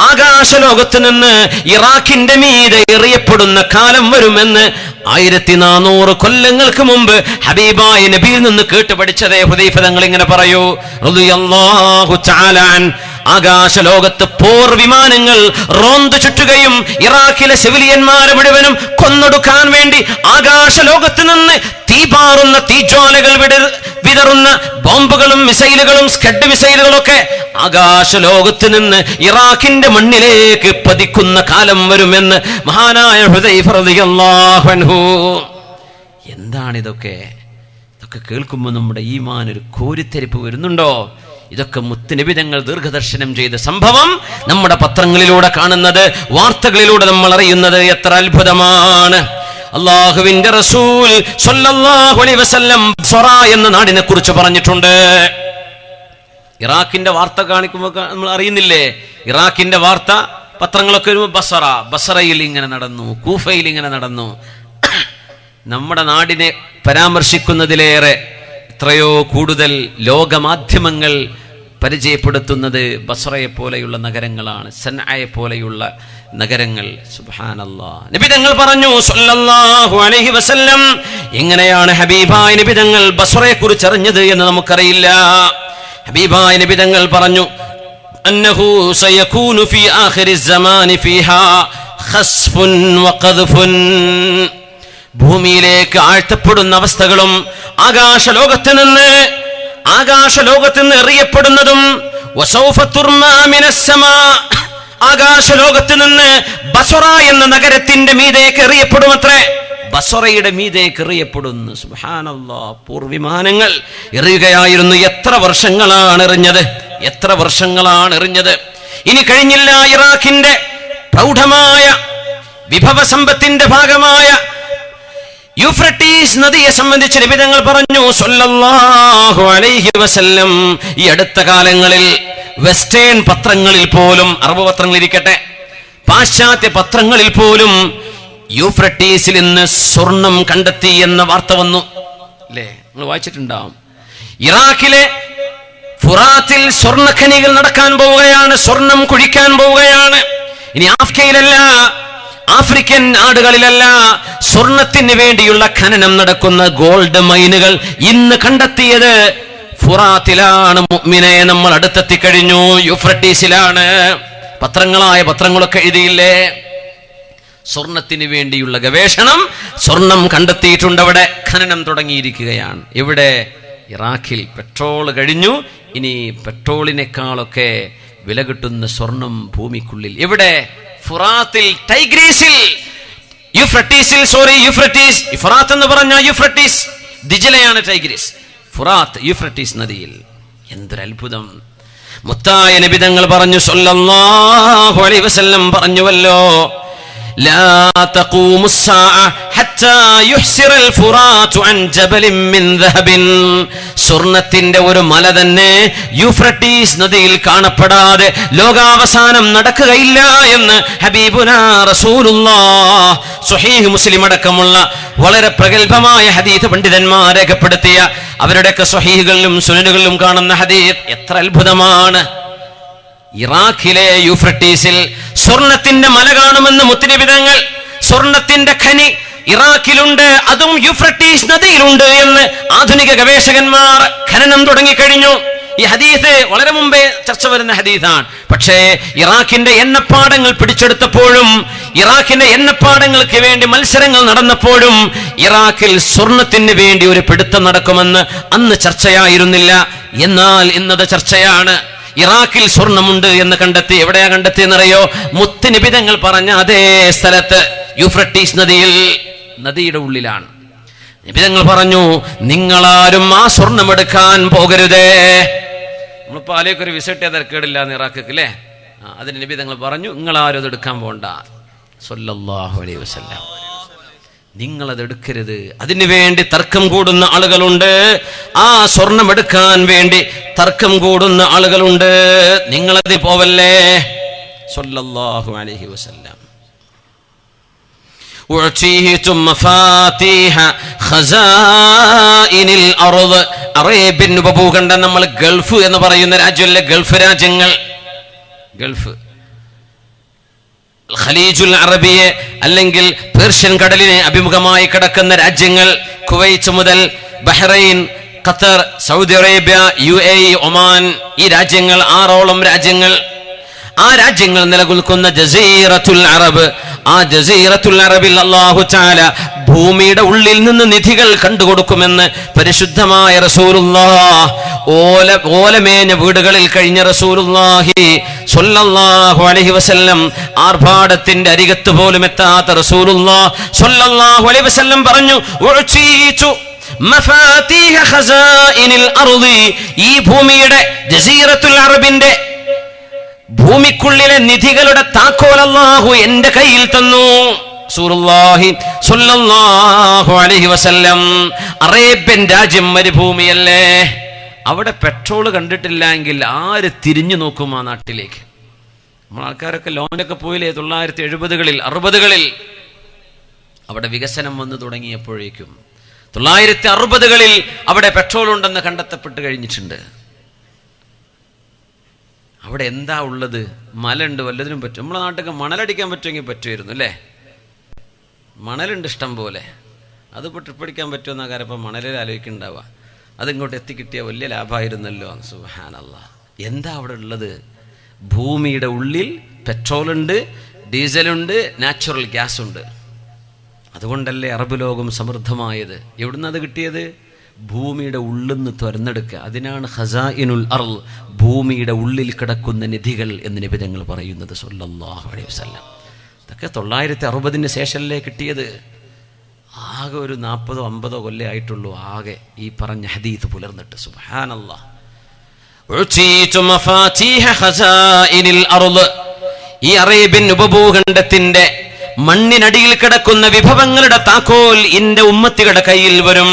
ആകാശലോകത്ത് നിന്ന് ഇറാഖിന്റെ മീതെ എറിയപ്പെടുന്ന കാലം വരുമെന്ന് 1400 കൊല്ലങ്ങൾക്ക് മുമ്പ് ഹബീബായ നബിയിൽ നിന്ന് കേട്ട് പഠിച്ചതേ ഹുദൈഫ തങ്ങൾ ഇങ്ങനെ പറയൂ റളിയല്ലാഹു തആല അൻ. ആകാശലോകത്ത് പോർ വിമാനങ്ങൾ റോന്ത് ചുറ്റുകയും ഇറാഖിലെ സിവിലിയന്മാരെ മുഴുവനും കൊന്നൊടുക്കാൻ വേണ്ടി ആകാശലോകത്ത് നിന്ന് തീപാറുന്ന തീജ്വാലകൾ വിതറുന്ന ബോംബുകളും മിസൈലുകളും സ്കഡ് മിസൈലുകളൊക്കെ ആകാശലോകത്ത് നിന്ന് ഇറാഖിന്റെ മണ്ണിലേക്ക് പതിക്കുന്ന കാലം വരുമെന്ന് മഹാനായ ഹുദൈഫ റളിയല്ലാഹു അൻഹു. എന്താണിതൊക്കെ? ഇതൊക്കെ കേൾക്കുമ്പോൾ നമ്മുടെ ഈമാൻ ഒരു കോരിത്തെരിപ്പ് വരുന്നുണ്ടോ? ഇതൊക്കെ മുത്തുനബി തങ്ങൾ ദീർഘദർശനം ചെയ്ത സംഭവം നമ്മുടെ പത്രങ്ങളിലൂടെ കാണുന്നത്, വാർത്തകളിലൂടെ നമ്മൾ അറിയുന്നത് എത്ര അത്ഭുതമാണ്. അല്ലാഹുവിന്റെ റസൂൽ സ്വല്ലല്ലാഹു അലൈഹി വസല്ലം ബസ്റ എന്ന നാടിനെ കുറിച്ച് പറഞ്ഞിട്ടുണ്ട്. ഇറാഖിന്റെ വാർത്ത കാണിക്കുമ്പോൾ നമ്മൾ അറിയുന്നില്ലേ? ഇറാഖിന്റെ വാർത്ത പത്രങ്ങളൊക്കെ വരുമ്പോൾ ബസ്റയിൽ ഇങ്ങനെ നടന്നു, കൂഫയിൽ ഇങ്ങനെ നടന്നു. നമ്മുടെ നാടിനെ പരാമർശിക്കുന്നതിലേറെ എത്രയോ കൂടുതൽ ലോകമാധ്യമങ്ങൾ പരിചയപ്പെടുത്തുന്നത് ബസ്റയെ പോലെയുള്ള നഗരങ്ങളാണ്, സൻഅയെ പോലെയുള്ള നഗരങ്ങൾ. സുബ്ഹാനല്ലാഹ്. നബി തങ്ങൾ പറഞ്ഞു സ്വല്ലല്ലാഹു അലൈഹി വസല്ലം. എങ്ങനെയാണ് ഹബീബായ നബി തങ്ങൾ ബസ്റയെ കുറിച്ച് അറിഞ്ഞത് എന്ന് നമുക്കറിയില്ല. ഹബീബായ നബി തങ്ങൾ പറഞ്ഞു, അന്നഹു സയകൂനു ഫീ ആഖിരി സമാനി ഫീഹാ ഖസ്ഫുൻ വഖദ്ഫുൻ. ഭൂമിയിലേക്ക് ആഴ്ത്തപ്പെടുന്ന അവസ്ഥകളും ആകാശലോകത്ത് നിന്ന് എറിയപ്പെടുന്നതും വസൗഫ തുർമാ മിനസ് സമാ. ആകാശലോകത്ത് നിന്ന് ബസ്റ എന്ന നഗരത്തിന്റെ മീതേക്ക് എറിയപ്പെടുമത്രേ. ബസറയുടെ മീതേക്ക് എറിയപ്പെടുന്നു. സുബ്ഹാനല്ലാഹ്, പൂർവിമാനങ്ങൾ എറിയുകയായിരുന്നു. എത്ര വർഷങ്ങളാണ് എറിഞ്ഞത്. ഇനി കഴിഞ്ഞില്ല. ഇറാഖിന്റെ പ്രൗഢമായ വിഭവസമ്പത്തിന്റെ ഭാഗമായ യൂഫ്രട്ടീസ് നദിയെ സംബന്ധിച്ച് നബി തങ്ങൾ പറഞ്ഞു സല്ലല്ലാഹു അലൈഹി വസല്ലം, ഈ അടുത്ത കാലങ്ങളിൽ വെസ്റ്റേൺ പത്രങ്ങളിൽ പോലും, അറബ് പത്രങ്ങളിരിക്കട്ടെ, പാശ്ചാത്യ പത്രങ്ങളിൽ പോലും യൂഫ്രട്ടീസിൽ നിന്ന് സ്വർണം കണ്ടെത്തി എന്ന വാർത്ത വന്നു. അല്ലേ, നിങ്ങൾ വായിച്ചിട്ടുണ്ടാവും. ഇറാഖിലെ ഫുറാത്തിൽ സ്വർണ്ണഖനികൾ നടക്കാൻ പോവുകയാണ്, സ്വർണം കുഴിക്കാൻ പോവുകയാണ്. ഇനി ആഫ്രിക്കയിലല്ല, ആഫ്രിക്കൻ നാടുകളിലല്ല, സ്വർണത്തിന് വേണ്ടിയുള്ള ഖനനം നടക്കുന്ന ഗോൾഡ് മൈനുകൾ ഇന്ന് കണ്ടെത്തിയത് ഫുറാത്തിലാണ്. മുഅ്മിനെ, നമ്മൾ അടുത്തെത്തിക്കഴിഞ്ഞു. യൂഫ്രട്ടീസിലാണ്. പത്രങ്ങളൊക്കെ എഴുതിയില്ലേ? സ്വർണത്തിന് വേണ്ടിയുള്ള ഗവേഷണം, സ്വർണം കണ്ടെത്തിയിട്ടുണ്ട്. അവിടെ ഖനനം തുടങ്ങിയിരിക്കുകയാണ്. ഇവിടെ ഇറാഖിൽ പെട്രോൾ കഴിഞ്ഞു. ഇനി പെട്രോളിനേക്കാളൊക്കെ വില കിട്ടുന്ന സ്വർണം ഭൂമിക്കുള്ളിൽ. ഇവിടെ ഫുറാത്തിൽ, ടൈഗ്രീസിൽ, യൂഫ്രട്ടീസ്, ഫുറാത്ത് എന്ന് പറഞ്ഞ യൂഫ്രട്ടീസ്, ദിജലയാണ് ടൈഗ്രീസ്, ഫുറാത്ത് യൂഫ്രട്ടീസ് നദിയിൽ. എന്തൊരു അത്ഭുതം! മുത്തായ നബി തങ്ങൾ പറഞ്ഞു സല്ലല്ലാഹു അലൈഹി വസല്ലം പറഞ്ഞുവല്ലോ, ലാ തഖൂമു സ്സാഅ ഹത്താ യുഹ്സിറൽ ഫുറാത്തു അൻ ജബലിൻ മിൻ ദഹബിൻ. സ്വർണത്തിന്റെ ഒരു മല തന്നെ യൂഫ്രട്ടീസ് നദിയിൽ കാണപ്പെടാതെ ലോകാവസാനം നടക്കുകയില്ല എന്ന് ഹബീബുനാ റസൂലുള്ളാഹ് സ്വഹീഹ് മുസ്ലിം അടക്കമുള്ള വളരെ പ്രഗൽഭമായ ഹദീസ് പണ്ഡിതന്മാർ രേഖപ്പെടുത്തിയ അവരുടെയൊക്കെ സ്വഹീഹുകളിലും സുനനുകളിലും കാണുന്ന ഹദീസ്. എത്ര അത്ഭുതമാണ്! ഇറാഖിലെ യൂഫ്രട്ടീസിൽ സ്വർണത്തിന്റെ മല കാണുമെന്ന് മുത്തുനബി തങ്ങൾ. സ്വർണത്തിന്റെ ഖനി ഇറാഖിലുണ്ട്, അതും യൂഫ്രട്ടീസ് നദിയിലുണ്ട് എന്ന് ആധുനിക ഗവേഷകന്മാർ ഖനനം തുടങ്ങിക്കഴിഞ്ഞു. ഈ ഹദീസ് വളരെ മുമ്പേ ചർച്ച വരുന്ന ഹദീസാണ്. പക്ഷേ ഇറാഖിന്റെ എണ്ണപ്പാടങ്ങൾ പിടിച്ചെടുത്തപ്പോഴും, ഇറാഖിന്റെ എണ്ണപ്പാടങ്ങൾക്ക് വേണ്ടി മത്സരങ്ങൾ നടന്നപ്പോഴും ഇറാഖിൽ സ്വർണത്തിന് വേണ്ടി ഒരു പിടുത്തം നടക്കുമെന്ന് അന്ന് ചർച്ചയായിരുന്നില്ല. എന്നാൽ ഇന്നത് ചർച്ചയാണ്. ഇറാഖിൽ സ്വർണമുണ്ട് എന്ന് കണ്ടെത്തി. എവിടെയാ കണ്ടെത്തിയെന്നറിയോ? മുത്തുനബി തങ്ങൾ പറഞ്ഞ അതേ സ്ഥലത്ത്, യൂഫ്രട്ടീസ് നദിയുടെ ഉള്ളിലാണ്. നബി തങ്ങൾ പറഞ്ഞു, നിങ്ങളാരും ആ സ്വർണം എടുക്കാൻ പോകരുതേ. നമ്മളിപ്പോ ആലേക്കൊരു വിസിറ്റ് ചെയ്ത തിരക്കേടില്ല എന്ന് ഇറാഖിക്ക്, അല്ലേ? അതിന് നബി തങ്ങൾ പറഞ്ഞു, നിങ്ങളാരും അത് എടുക്കാൻ പോകണ്ട സല്ലല്ലാഹു അലൈഹി വസല്ലം. നിങ്ങളത് എടുക്കരുത്. അതിനു വേണ്ടി തർക്കം കൂടുന്ന ആളുകളുണ്ട്. ആ സ്വർണം എടുക്കാൻ വേണ്ടി തർക്കം കൂടുന്ന ആളുകളുണ്ട്. നിങ്ങളത് പോവല്ലേ സല്ലല്ലാഹു അലൈഹി വസല്ലം. അറേബ്യൻ ഉപഭൂഖണ്ഡം, നമ്മൾ ഗൾഫ് എന്ന് പറയുന്ന രാജ്യമല്ലേ, ഗൾഫ് രാജ്യങ്ങൾ, ഗൾഫ് ഖലീജുൽ അറബിയെ അല്ലെങ്കിൽ പേർഷ്യൻ കടലിനെ അഭിമുഖമായി കിടക്കുന്ന രാജ്യങ്ങൾ, കുവൈറ്റ് മുതൽ Bahrain, Qatar, Saudi Arabia, UAE, Oman, ഈ രാജ്യങ്ങൾ, 6ഓളം രാജ്യങ്ങൾ. ആ രാജ്യങ്ങൾ നിലനിൽക്കുന്ന ജസീറത്തുൽ അറബ്, ആ ജസീറത്തുൽ അറബിൽ അല്ലാഹു തആല ഭൂമിയുടെ ഉള്ളിൽ നിന്ന് നിധികൾ കണ്ടുകൊടുക്കുമെന്ന് പരിശുദ്ധമായ റസൂലുള്ളാഹ്, ഓലമേഞ്ഞ വീടുകളിൽ കഴിഞ്ഞ റസൂലുള്ളാഹി സ്വല്ലല്ലാഹു അലൈഹി വസല്ലം, ആർഭാടത്തിന്റെ അരികത്ത് പോലും എത്താത്ത റസൂലുള്ളാഹ് സ്വല്ലല്ലാഹു അലൈഹി വസല്ലം പറഞ്ഞു, ഉഅ്തീതു മഫാതീഹ ഖസാഇനിൽ അർളി, ഈ ഭൂമിയുടെ ജസീറത്തുൽ അറബിന്റെ ഭൂമിക്കുള്ളിലെ നിധികളുടെ താക്കോൽ അല്ലാഹു എന്റെ കയ്യിൽ തന്നു. റസൂലുള്ളാഹി സ്വല്ലല്ലാഹു അലൈഹി വസല്ലം. അറേബ്യൻ രാജ്യം മരുഭൂമിയല്ലേ, അവിടെ പെട്രോൾ കണ്ടിട്ടില്ലെങ്കിൽ ആര് തിരിഞ്ഞു നോക്കും ആ നാട്ടിലേക്ക്? നമ്മൾ ആൾക്കാരൊക്കെ ലോനൊക്കെ പോയില്ലേ 1970-കളിൽ 60-കളിൽ. അവിടെ വികസനം വന്നു തുടങ്ങിയപ്പോഴേക്കും 1960-കളിൽ അവിടെ പെട്രോൾ ഉണ്ടെന്ന് കണ്ടെത്തപ്പെട്ട് കഴിഞ്ഞിട്ടുണ്ട്. അവിടെ എന്താ ഉള്ളത്? മലുണ്ട്, വല്ലതിനും പറ്റും. നമ്മളെ നാട്ടിലൊക്കെ മണലടിക്കാൻ പറ്റുമെങ്കിൽ പറ്റുമായിരുന്നു, അല്ലേ? മണലുണ്ട് ഇഷ്ടം പോലെ. അതിപ്പോൾ ട്രിപ്പടിക്കാൻ പറ്റുമെന്ന കാര്യം ഇപ്പം മണലിൽ ആലോചിക്കുന്നുണ്ടാവുക. അതിങ്ങോട്ട് എത്തിക്കിട്ടിയ വലിയ ലാഭമായിരുന്നല്ലോ. സുബ്ഹാനല്ലാഹ്. എന്താ അവിടെ ഉള്ളത്? ഭൂമിയുടെ ഉള്ളിൽ പെട്രോളുണ്ട്, ഡീസലുണ്ട്, നാച്ചുറൽ ഗ്യാസ് ഉണ്ട്. അതുകൊണ്ടല്ലേ അറബ് ലോകം സമൃദ്ധമായത്. എവിടുന്ന് അത് കിട്ടിയത്? ഭൂമിയുടെ ഉള്ളിൽ നിന്ന് തുറന്നെടുക്കുക. അതിനാണ് ഖസാഇനുൽ അർള്, ഭൂമിയുടെ ഉള്ളിൽ കിടക്കുന്ന നിധികൾ എന്ന് നബി തങ്ങൾ പറയുന്നത് സ്വല്ലല്ലാഹു അലൈഹി വസല്ലം. ഇതൊക്കെ 1960-ന് ശേഷമല്ലേ കിട്ടിയത്. ആകെ ഒരു 40-50 കൊല്ലം ആയിട്ടുള്ളൂ ആകെ ഈ പറഞ്ഞ ഹദീസ് പുലർന്നിട്ട്. സുബ്ഹാനല്ലാഹ്. ഈ അറേബ്യൻ ഉപഭൂഖണ്ഡത്തിന്റെ മണ്ണിനടിയിൽ കിടക്കുന്ന വിഭവങ്ങളുടെ താക്കോൽ എന്റെ ഉമ്മത്തികളുടെ കയ്യിൽ വരും.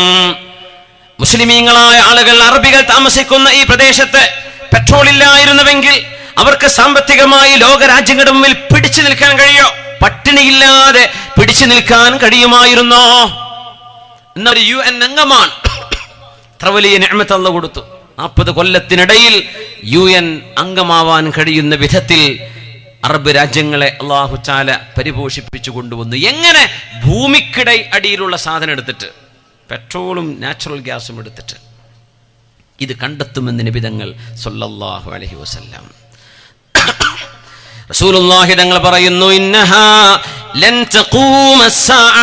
മുസ്ലിമീങ്ങളായ ആളുകൾ, അറബികൾ താമസിക്കുന്ന ഈ പ്രദേശത്ത് പെട്രോൾ ഇല്ലായിരുന്നുവെങ്കിൽ അവർക്ക് സാമ്പത്തികമായി ലോകരാജ്യങ്ങളുടെ മുമ്പിൽ പിടിച്ചു നിൽക്കാൻ കഴിയോ? പട്ടിണിയില്ലാതെ പിടിച്ചു നിൽക്കാൻ കഴിയുമായിരുന്നോ? എന്നൊരു UN അംഗമാണ്. അത്ര വലിയ നിഅമത്ത് അല്ലാഹു കൊടുത്തു. 40 കൊല്ലത്തിനിടയിൽ UN അംഗമാവാൻ കഴിയുന്ന വിധത്തിൽ അറബ് രാജ്യങ്ങളെ അല്ലാഹു തആല പരിപോഷിപ്പിച്ചു കൊണ്ടുവന്നു. എങ്ങനെ? ഭൂമിക്കിട അടിയിലുള്ള സാധനം എടുത്തിട്ട്, പെട്രോളും നാച്ചുറൽ ഗ്യാസും എടുത്തിട്ട് ഇത് കണ്ടെത്തുമെന്ന് നബി തങ്ങൾ സല്ലല്ലാഹു അലൈഹി വസല്ലം. റസൂലുള്ളാഹി തങ്ങൾ പറയുന്നു, ഇന്നഹാ ലൻ തഖൂമ അസ്സാഅ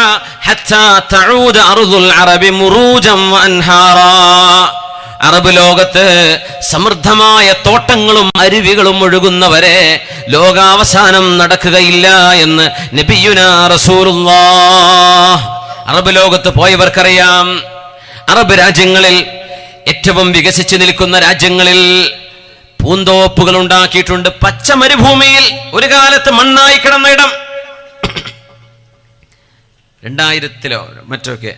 ഹത്താ തഊദ അർദുൽ അറബി മുറൂജൻ വഅൻഹാറാ. അറബ് ലോകത്ത് സമൃദ്ധമായ തോട്ടങ്ങളും അരുവികളും ഒഴുകുന്നവരെ ലോകാവസാനം നടക്കുകയില്ല എന്ന് നബിയുനാ റസൂലുള്ളാഹ്. അറബ് ലോകത്ത് പോയവർക്കറിയാം, അറബ് രാജ്യങ്ങളിൽ ഏറ്റവും വികസിച്ചു നിൽക്കുന്ന രാജ്യങ്ങളിൽ പൂന്തോപ്പുകൾ ഉണ്ടാക്കിയിട്ടുണ്ട്. പച്ച മരുഭൂമിയിൽ ഒരു കാലത്ത് മണ്ണായി കിടന്ന ഇടം 2000-ലോ മറ്റൊക്കെ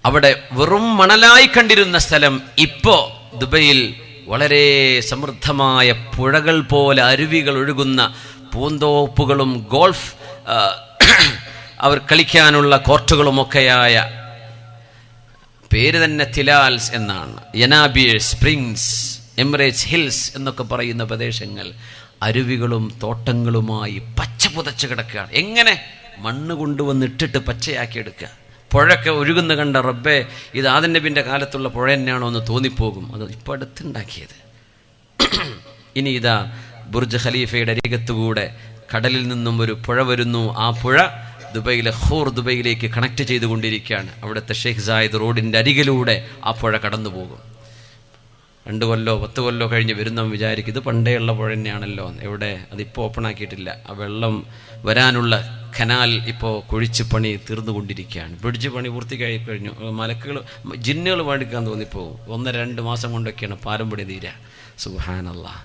അവിടെ വെറും മണലായി കണ്ടിരുന്ന സ്ഥലം ഇപ്പോ ദുബൈയിൽ വളരെ സമൃദ്ധമായ പുഴകൾ പോലെ അരുവികൾ ഒഴുകുന്ന പൂന്തോപ്പുകളും ഗോൾഫ് അവർ കളിക്കാനുള്ള കോർട്ടുകളുമൊക്കെയായ, പേര് തന്നെ തിലാൽസ് എന്നാണ്, യനാബിയ സ്പ്രിങ്സ്, എമിറേറ്റ്സ് ഹിൽസ് എന്നൊക്കെ പറയുന്ന പ്രദേശങ്ങൾ അരുവികളും തോട്ടങ്ങളുമായി പച്ച പുതച്ച് കിടക്കുകയാണ്. എങ്ങനെ? മണ്ണ് കൊണ്ടുവന്നിട്ടിട്ട് പച്ചയാക്കി എടുക്കുക. പുഴയൊക്കെ ഒഴുകുന്ന കണ്ട റബ്ബേ, ഇത് ആദം നബിൻ്റെ കാലത്തുള്ള പുഴ തന്നെയാണോ എന്ന് തോന്നിപ്പോകും. അത് ഇപ്പോൾ അടുത്തുണ്ടാക്കിയത്. ഇനി ഇതാ ബുർജ് ഖലീഫയുടെ അരികത്തുകൂടെ കടലിൽ നിന്നും ഒരു പുഴ വരുന്നു. ആ പുഴ ദുബൈയിലെ ഖൂർ ദുബൈയിലേക്ക് കണക്ട് ചെയ്തുകൊണ്ടിരിക്കുകയാണ്. അവിടുത്തെ ഷെയ്ഖ് സായിദ് റോഡിൻ്റെ അരികിലൂടെ ആ പുഴ കടന്നു പോകും. 2 കൊല്ലോ 10 കൊല്ലോ കഴിഞ്ഞ് വരുന്നവൻ വിചാരിക്കും ഇത് പണ്ടേയുള്ള പുഴ തന്നെയാണല്ലോ. എവിടെ? അതിപ്പോൾ ഓപ്പൺ ആക്കിയിട്ടില്ല. ആ വെള്ളം വരാനുള്ള കനാൽ ഇപ്പോൾ കുഴിച്ച് പണി തീർന്നുകൊണ്ടിരിക്കുകയാണ്. ബ്രിഡ്ജ് പണി പൂർത്തിയായി കഴിഞ്ഞു. മലക്കുകൾ, ജിന്നുകൾ മേടിക്കാൻ തോന്നിപ്പോകും. 1-2 മാസം കൊണ്ടൊക്കെയാണ് പാലം പണി തീരുക. സുബ്ഹാനല്ലാഹ്.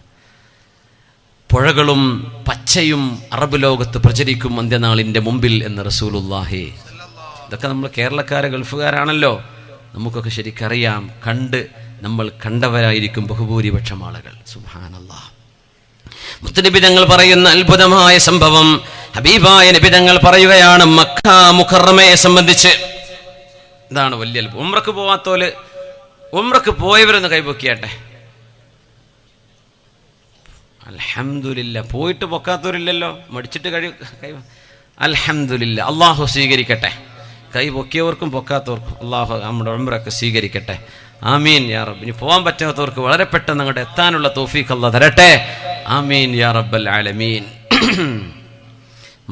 പുഴകളും പച്ചയും അറബ് ലോകത്ത് പ്രചരിക്കും അന്ത്യനാളിൻ്റെ മുമ്പിൽ എന്ന് റസൂലുള്ളാഹി. ഇതൊക്കെ നമ്മൾ കേരളക്കാരെ, ഗൾഫുകാരാണല്ലോ, നമുക്കൊക്കെ ശരിക്കറിയാം. നമ്മൾ കണ്ടവരായിരിക്കും ബഹുഭൂരിപക്ഷം ആളുകൾ. സുബ്ഹാനല്ലാഹ്. മുത്തുനബി തങ്ങൾ പറയുന്ന അത്ഭുതമായ സംഭവം, ഹബീബായ നബി തങ്ങൾ പറയുകയാണ് മക്ക മുക്കറമയെ സംബന്ധിച്ച്. ഇതാണ് വലിയ അത്ഭുതം. ഉംറക്ക് പോവാത്തോല്, ഉംറക്ക് പോയവരൊന്ന് കൈപൊക്കിയാട്ടെ. അൽഹംദുലില്ലാ. പോയിട്ട് പൊക്കാത്തവരില്ലല്ലോ, മടിച്ചിട്ട് അൽഹംദുലില്ലാ. അള്ളാഹു സ്വീകരിക്കട്ടെ. കൈ പൊക്കിയവർക്കും പൊക്കാത്തവർക്കും അള്ളാഹു നമ്മുടെ ഉംറയൊക്കെ സ്വീകരിക്കട്ടെ. ആമീൻ യാ റബ്ബ്. ഇനി പോകാൻ പറ്റാത്തവർക്ക് വളരെ പെട്ടെന്ന് അങ്ങോട്ട് എത്താനുള്ള തൗഫീഖ് അല്ലാഹ് തരട്ടെ. ആമീൻ യാ റബ്ബൽ ആലമീൻ.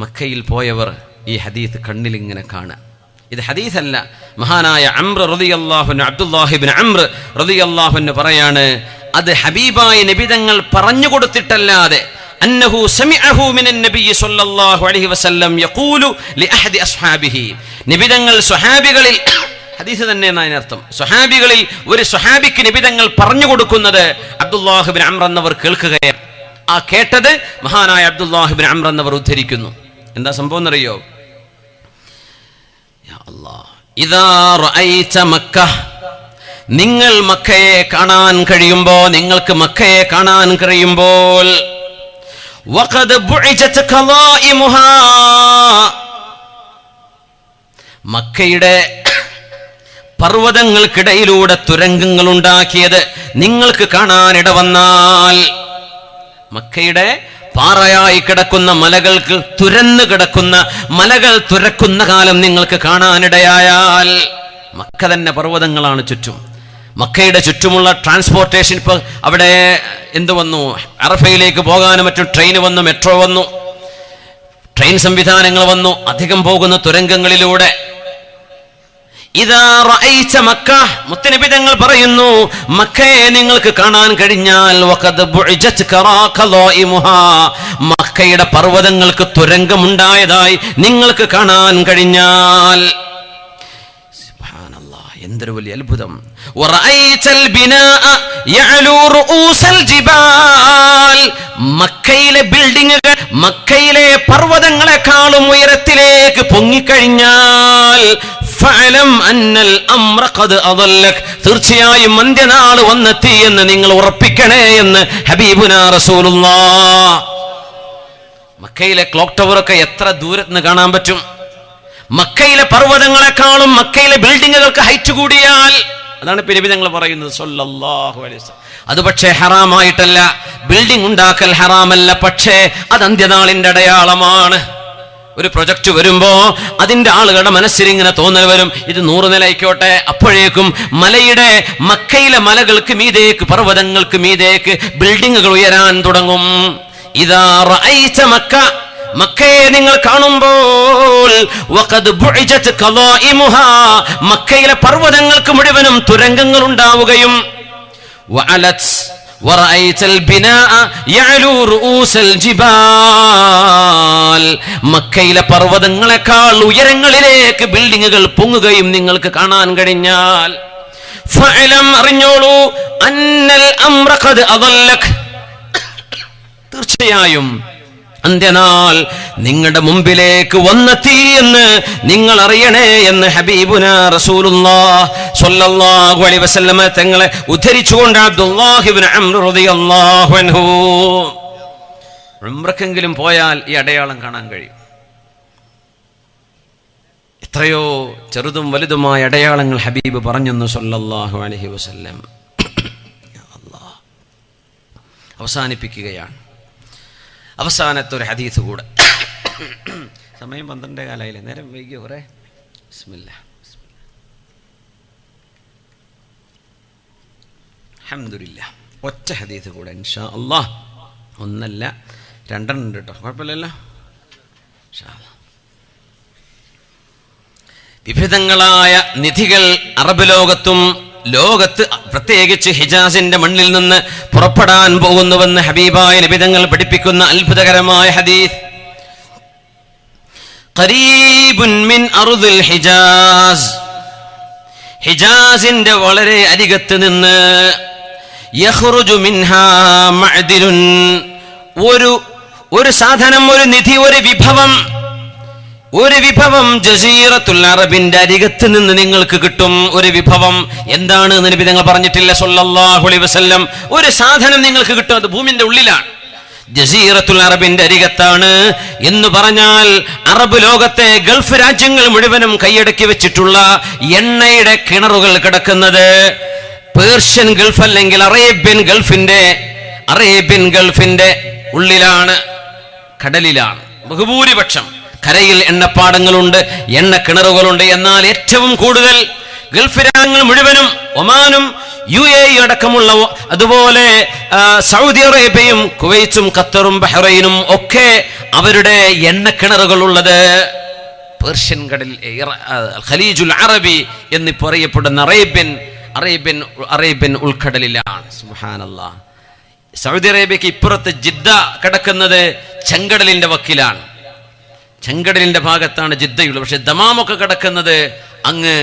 മക്കയിൽ പോയവർ ഈ ഹദീസ് കണ്ണിലിങ്ങനെ കാണുക. ഇത് ഹദീസല്ല, മഹാനായ അംർ റളിയല്ലാഹു അൻഹു, അബ്ദുല്ലാഹി ഇബ്നു അംർ റളിയല്ലാഹു അൻഹു പറയാണ്, അത് ഹബീബായ നബി തങ്ങൾ പറഞ്ഞു കൊടുത്തിട്ടല്ലാതെ, അന്നഹു സമിഅഹു മിനൻ നബി സ്വല്ലല്ലാഹു അലൈഹി വസല്ലം യഖൂലു ലിഅഹദി അസ്ഹാബിഹി. നബി തങ്ങൾ സ്വഹാബികളിൽ, ഹദീസ് തന്നെ എന്നാണ് അർത്ഥം, സ്വഹാബികളിൽ ഒരു സ്വഹാബിക്ക് നബി തങ്ങൾ പറഞ്ഞു കൊടുക്കുന്നത് അബ്ദുല്ലാഹി ഇബ്നു അംർ എന്നവർ കേൾക്കുകയാണ്. ആ കേട്ടത് മഹാനായ അബ്ദുല്ലാഹി ഇബ്നു അംർ എന്നവർ ഉദ്ധരിക്കുന്നു. എന്താ സംഭവം എന്നറിയോ? യാ അല്ലാഹ്, ഇദാ റഅയ്ത മക്ക, നിങ്ങൾ മക്കയെ കാണാൻ കഴിയുമ്പോൾ, നിങ്ങൾക്ക് മക്കയെ കാണാൻ കഴിയുമ്പോൾ, വഖദ് ബുഇജത് ഖളായിമുഹാ, മക്കയുടെ പർവ്വതങ്ങൾക്കിടയിലൂടെ തുരങ്കങ്ങൾ ഉണ്ടാക്കിയത് നിങ്ങൾക്ക് കാണാനിട വന്നാൽ, മക്കയുടെ പാറയായി കിടക്കുന്ന മലകൾക്ക് തുരന്നു കിടക്കുന്ന മലകൾ തുരക്കുന്ന കാലം നിങ്ങൾക്ക് കാണാനിടയായാൽ, മക്ക തന്നെ പർവ്വതങ്ങളാണ് ചുറ്റും. മക്കയുടെ ചുറ്റുമുള്ള ട്രാൻസ്പോർട്ടേഷൻ, ഇപ്പോൾ അവിടെ എന്ത് വന്നു, അറഫയിലേക്ക് പോകാനും മറ്റും ട്രെയിൻ വന്നു, മെട്രോ വന്നു, ട്രെയിൻ സംവിധാനങ്ങൾ വന്നു, അധികം പോകുന്ന തുരങ്കങ്ങളിലൂടെ. ഇദാ റഅയ്ത മക്ക, മുത്തനബി തങ്ങൾ പറയുന്നു, മക്കയെ നിങ്ങൾക്ക് കാണാൻ കഴിഞ്ഞാൽ, വഖദ് ബുഇജത് ഖളായിമുഹാ, മക്കയുടെ പർവ്വതങ്ങൾക്ക് തുരങ്കമുണ്ടായതായി നിങ്ങൾക്ക് കാണാൻ കഴിഞ്ഞാൽ, എന്തൊരു വലിയ അത്ഭുതം. മക്കയിലെ ബിൽഡിങ്ങുകൾ മക്കയിലെ പർവ്വതങ്ങളെക്കാളും ഉയരത്തിലേക്ക് പൊങ്ങിക്കഴിഞ്ഞാൽ തീർച്ചയായും അന്ത്യനാൾ വന്നെത്തി എന്ന് നിങ്ങൾ ഉറപ്പിക്കണേ എന്ന് ഹബീബുനാ റസൂലുള്ളാഹ്. മക്കയിലെ ക്ലോക്ക് ടവറൊക്കെ എത്ര ദൂരത്ത് കാണാൻ പറ്റും? മക്കയിലെ പർവ്വതങ്ങളെക്കാളും മക്കയിലെ ബിൽഡിങ്ങുകൾക്ക് ഹൈറ്റ് കൂടിയാൽ, അതാണ് നബി ഞങ്ങൾ പറയുന്നത് സല്ലല്ലാഹു അലൈഹി വസല്ലം. അത് പക്ഷേ ഹറാമായിട്ടല്ല, ബിൽഡിംഗ് ഉണ്ടാക്കൽ ഹറാമല്ല, പക്ഷേ അത് അന്ത്യനാളിന്റെ അടയാളമാണ്. ഒരു പ്രൊജക്ട് വരുമ്പോ അതിന്റെ ആളുകളുടെ മനസ്സിൽ ഇങ്ങനെ തോന്നൽ വരും, ഇത് 100 നിലയ്ക്കോട്ടെ. അപ്പോഴേക്കും മക്കയിലെ മലകൾക്ക് മീതേക്ക്, പർവ്വതങ്ങൾക്ക് മീതേക്ക് ബിൽഡിങ്ങുകൾ ഉയരാൻ തുടങ്ങും. ഇദാ റഅയ്ത മക്ക, മക്കയെ നിങ്ങൾ കാണുമ്പോൾ വഖദ് ബുഇജത് ഖളായിമുഹാ, മക്കയിലെ പർവ്വതങ്ങൾക്ക് മുഴുവനും തുരങ്കങ്ങൾ ഉണ്ടാവുകയും വഅലത് വറഅയ്തൽ ബിനാഅ യഅലു റൂസൽ ജിബാൽ, മക്കയിലെ പർവ്വതങ്ങളെക്കാൾ ഉയരങ്ങളിലേക്ക് ബിൽഡിങ്ങുകൾ പൊങ്ങുകയും നിങ്ങൾക്ക് കാണാൻ കഴിഞ്ഞാൽ ഫഅലം, അറിഞ്ഞോളൂ, അന്നൽ അംറ ഖദ് അദല്ലക, തീർച്ചയായും അന്ത്യനാൾ നിങ്ങളുടെ മുമ്പിലേക്ക് വന്നെത്തി എന്ന് നിങ്ങൾ അറിയണേ എന്ന് ഹബീബുനാ റസൂലുള്ളാഹി സ്വല്ലല്ലാഹു അലൈഹി വസല്ലം തങ്ങളെ ഉദ്ധരിച്ചുകൊണ്ട് അബ്ദുല്ലാഹി ഇബ്നു അംർ റളിയല്ലാഹു അൻഹു, ഉംറക്കെങ്കിലും പോയാൽ ഈ അടയാളം കാണാൻ കഴിയും. എത്രയോ ചെറുതും വലുതുമായ അടയാളങ്ങൾ ഹബീബ് പറഞ്ഞു സ്വല്ലല്ലാഹു അലൈഹി വസല്ലം. അവസാനിപ്പിക്കുകയാണ്. അവസാനത്തെ ഒരു ഹദീസ് കൂടെ. സമയം 12:15 നേരം വൈകിയോ കുറേ? ബിസ്മില്ലാ, അൽഹംദുലില്ലാ. ഒറ്റ ഹദീസ് കൂടെ ഇൻഷാ അല്ലാഹ്. ഒന്നല്ല, 2 ഉണ്ട് കേട്ടോ, കുഴപ്പമില്ലല്ലോ. വിവിധങ്ങളായ നിധികൾ അറബ് ലോകത്തും ലോകത്ത് പ്രത്യേകിച്ച് ഹിജാസിന്റെ മണ്ണിൽ നിന്ന് പുറപ്പെടാൻ പോകുന്നുവെന്ന് ഹബീബായ നബി തങ്ങൾ പഠിപ്പിക്കുന്ന അത്ഭുതകരമായ ഹദീസ്. ഖരീബുൻ മിൻ അർദിൽ ഹിജാസ്, ഹിജാസിന്റെ വളരെ അരികത്ത് നിന്ന് യഖ്റുജു മിൻഹാ മഅദിലുൻ, ഒരു സാധനം, ഒരു നിധി, ഒരു വിഭവം ജസീറത്തുൽ അറബിന്റെ അരികത്ത് നിന്ന് നിങ്ങൾക്ക് കിട്ടും. ഒരു വിഭവം എന്താണ് എന്ന് നബി തങ്ങൾ പറഞ്ഞിട്ടില്ല സ്വല്ലല്ലാഹു അലൈഹി വസല്ലം. ഒരു സാധനം നിങ്ങൾക്ക് കിട്ടും, അത് ഭൂമിന്റെ ഉള്ളിലാണ്, ജസീറത്തുൽ അറബിന്റെ അരികത്താണ്. എന്ന് പറഞ്ഞാൽ അറബ് ലോകത്തെ ഗൾഫ് രാജ്യങ്ങൾ മുഴുവനും കൈയടക്കി വെച്ചിട്ടുള്ള എണ്ണയുടെ കിണറുകൾ കിടക്കുന്നത് പേർഷ്യൻ ഗൾഫ് അല്ലെങ്കിൽ അറേബ്യൻ ഗൾഫിന്റെ ഉള്ളിലാണ്, കടലിലാണ്. ബഹുഭൂരിപക്ഷം കരയിൽ എണ്ണപ്പാടങ്ങളുണ്ട്, എണ്ണ കിണറുകളുണ്ട്. എന്നാൽ ഏറ്റവും കൂടുതൽ ഗൾഫ് രാജ്യങ്ങൾ മുഴുവനും, ഒമാനും UAE അടക്കമുള്ള, അതുപോലെ സൗദി അറേബ്യയും കുവൈറ്റും ഖത്തറും ബഹ്റൈനും ഒക്കെ അവരുടെ എണ്ണ കിണറുകൾ ഉള്ളത് പേർഷ്യൻ കടൽ, ഖലീജുൽ അറബി എന്ന് പറയപ്പെടുന്ന അറേബ്യൻ ഉൾക്കടലിലാണ്. സുബ്ഹാനല്ലാഹ്. സൗദി അറേബ്യക്ക് ഇപ്പുറത്ത് ജിദ്ദ കിടക്കുന്നത് ചെങ്കടലിന്റെ വക്കിലാണ്, ചെങ്കടലിന്റെ ഭാഗത്താണ് ജിദ്ദയുള്ളത്. പക്ഷെ ദമാമൊക്കെ കിടക്കുന്നത് അങ്ങ്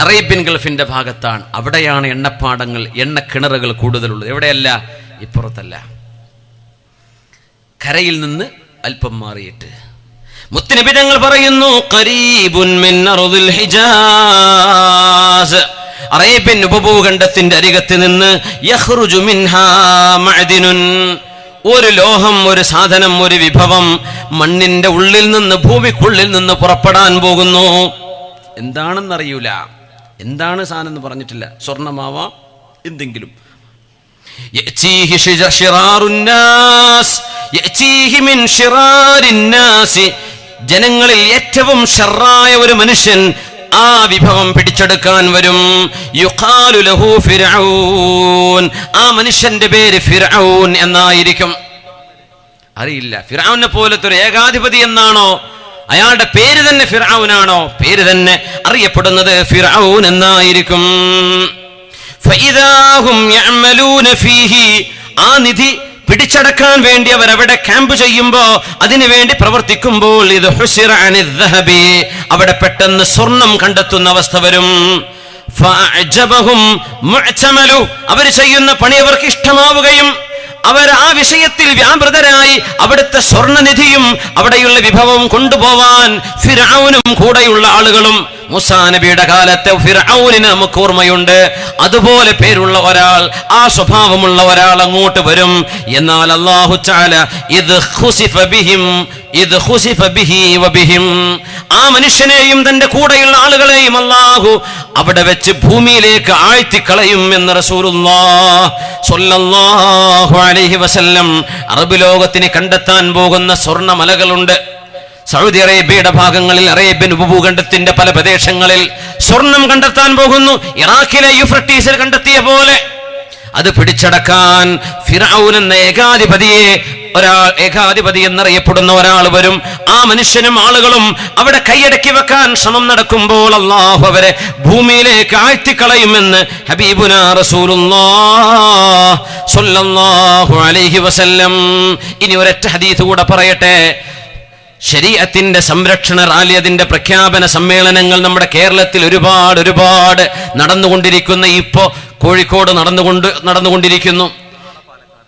അറേബ്യൻ ഗൾഫിന്റെ ഭാഗത്താണ്. അവിടെയാണ് എണ്ണപ്പാടങ്ങൾ, എണ്ണ കിണറുകൾ കൂടുതലുള്ളത്. എവിടെയല്ല? ഇപ്പുറത്തല്ല, കരയിൽ നിന്ന് അല്പം മാറിയിട്ട്. മുത്തുനബി തങ്ങൾ പറയുന്നു, ഖരീബുൻ മിൻ അർദിൽ ഹിജാസ്, അറേബ്യൻ ഉപഭൂഖണ്ഡത്തിന്റെ അരികത്ത് നിന്ന് യഖ്റുജു മിൻഹാ മഅദിനുൻ, ഒരു ലോഹം, ഒരു സാധനം, ഒരു വിഭവം മണ്ണിന്റെ ഉള്ളിൽ നിന്ന്, ഭൂമിക്കുള്ളിൽ നിന്ന് പുറപ്പെടാൻ പോകുന്നു. എന്താണെന്നറിയൂല, എന്താണ് സാധനം എന്ന് പറഞ്ഞിട്ടില്ല. സ്വർണമാവാം, എന്തെങ്കിലും. ജനങ്ങളിൽ ഏറ്റവും ഷർറായ ഒരു മനുഷ്യൻ ആ വിഭവം പിടിച്ചെടുക്കാൻ വരും. യുഖാലു ലഹു ഫിർഔൻ, ആ മനുഷ്യന്റെ പേര് ഫിർഔൻ എന്നായിരിക്കും. അറിയില്ല, ഫിർഔനെ പോലത്തെ ഒരു ഏകാധിപതി എന്നാണോ, അയാളുടെ പേര് തന്നെ ഫിർഔനാണോ, പേര് തന്നെ അറിയപ്പെടുന്നത് ഫിർഔൻ എന്നായിരിക്കും. ഫഇദാഹും യഅമലൂന ഫീഹി, ആ നിധി പിടിച്ചടക്കാൻ വേണ്ടി അവർ അവിടെ ക്യാമ്പ് ചെയ്യുമ്പോ, അതിനു വേണ്ടി പ്രവർത്തിക്കുമ്പോൾ, ഇത് ഹുസിറ അനിദ്ദഹബി, അവിടെ പെട്ടെന്ന് സ്വർണം കണ്ടെത്തുന്ന അവസ്ഥ വരും. ഫഅഅജബഹും മുഅ്തമലു, അവർ ചെയ്യുന്ന പണി അവർക്ക് ഇഷ്ടമാവുകയും അവർ ആ വിഷയത്തിൽ വ്യാപൃതരായി അവിടുത്തെ സ്വർണ്ണനിധിയും അവിടെയുള്ള വിഭവവും കൊണ്ടുപോവാൻ ഫിർഔനും കൂടെയുള്ള ആളുകളും. മൂസാ നബിയുടെ കാലത്തെ ഫിർഔനിനെ നമുക്ക് ഓർമ്മയുണ്ട്. അതുപോലെ പേരുള്ള ഒരാൾ, ആ സ്വഭാവമുള്ള ഒരാൾ അങ്ങോട്ട് വരും. എന്നാൽ അല്ലാഹു തആല ഇദ് ഖുസിഫ ബിഹി വബിഹിം, ആ മനുഷ്യനെയും തന്റെ കൂടെയുള്ള ആളുകളെയും അല്ലാഹു അവിടെ വെച്ച് ഭൂമിയിലേക്ക് ആഴ്ത്തിക്കളയും എന്ന് റസൂലുള്ളാഹി സ്വല്ലല്ലാഹു അലൈഹി വസല്ലം. അറബ് ലോകത്തിന് കണ്ടെത്താൻ പോകുന്ന സ്വർണ്ണമലകളുണ്ട്. സൗദി അറേബ്യയുടെ ഭാഗങ്ങളിൽ, അറേബ്യൻ ഉപഭൂഖണ്ഡത്തിന്റെ പല പ്രദേശങ്ങളിൽ സ്വർണം കണ്ടെത്താൻ പോകുന്നു. ഇറാഖിലെ യൂഫ്രട്ടീസിൽ കണ്ടെത്തിയ പോലെ അത് പിടിച്ചടക്കാൻ ഫിർഔൻ എന്ന ഏകാധിപതി എന്നറിയപ്പെടുന്ന ഒരാൾ വരും. ആ മനുഷ്യനും ആളുകളും അവിടെ കൈയടക്കി വെക്കാൻ ശ്രമം നടക്കുമ്പോൾ അല്ലാഹു അവരെ ഭൂമിയിലേക്ക് ആഴ്ത്തിക്കളയുമെന്ന് ഹബീബുനാ റസൂലുള്ളാഹി സ്വല്ലല്ലാഹു അലൈഹി വസല്ലം. ഇനി ഒരൊറ്റ ഹദീസ് കൂടെ പറയട്ടെ. ശരീഅത്തിന്റെ സംരക്ഷണ റാലി, അതിന്റെ പ്രഖ്യാപന സമ്മേളനങ്ങൾ നമ്മുടെ കേരളത്തിൽ ഒരുപാട് നടന്നുകൊണ്ടിരിക്കുന്ന, ഇപ്പോ കോഴിക്കോട് നടന്നുകൊണ്ടിരിക്കുന്നു,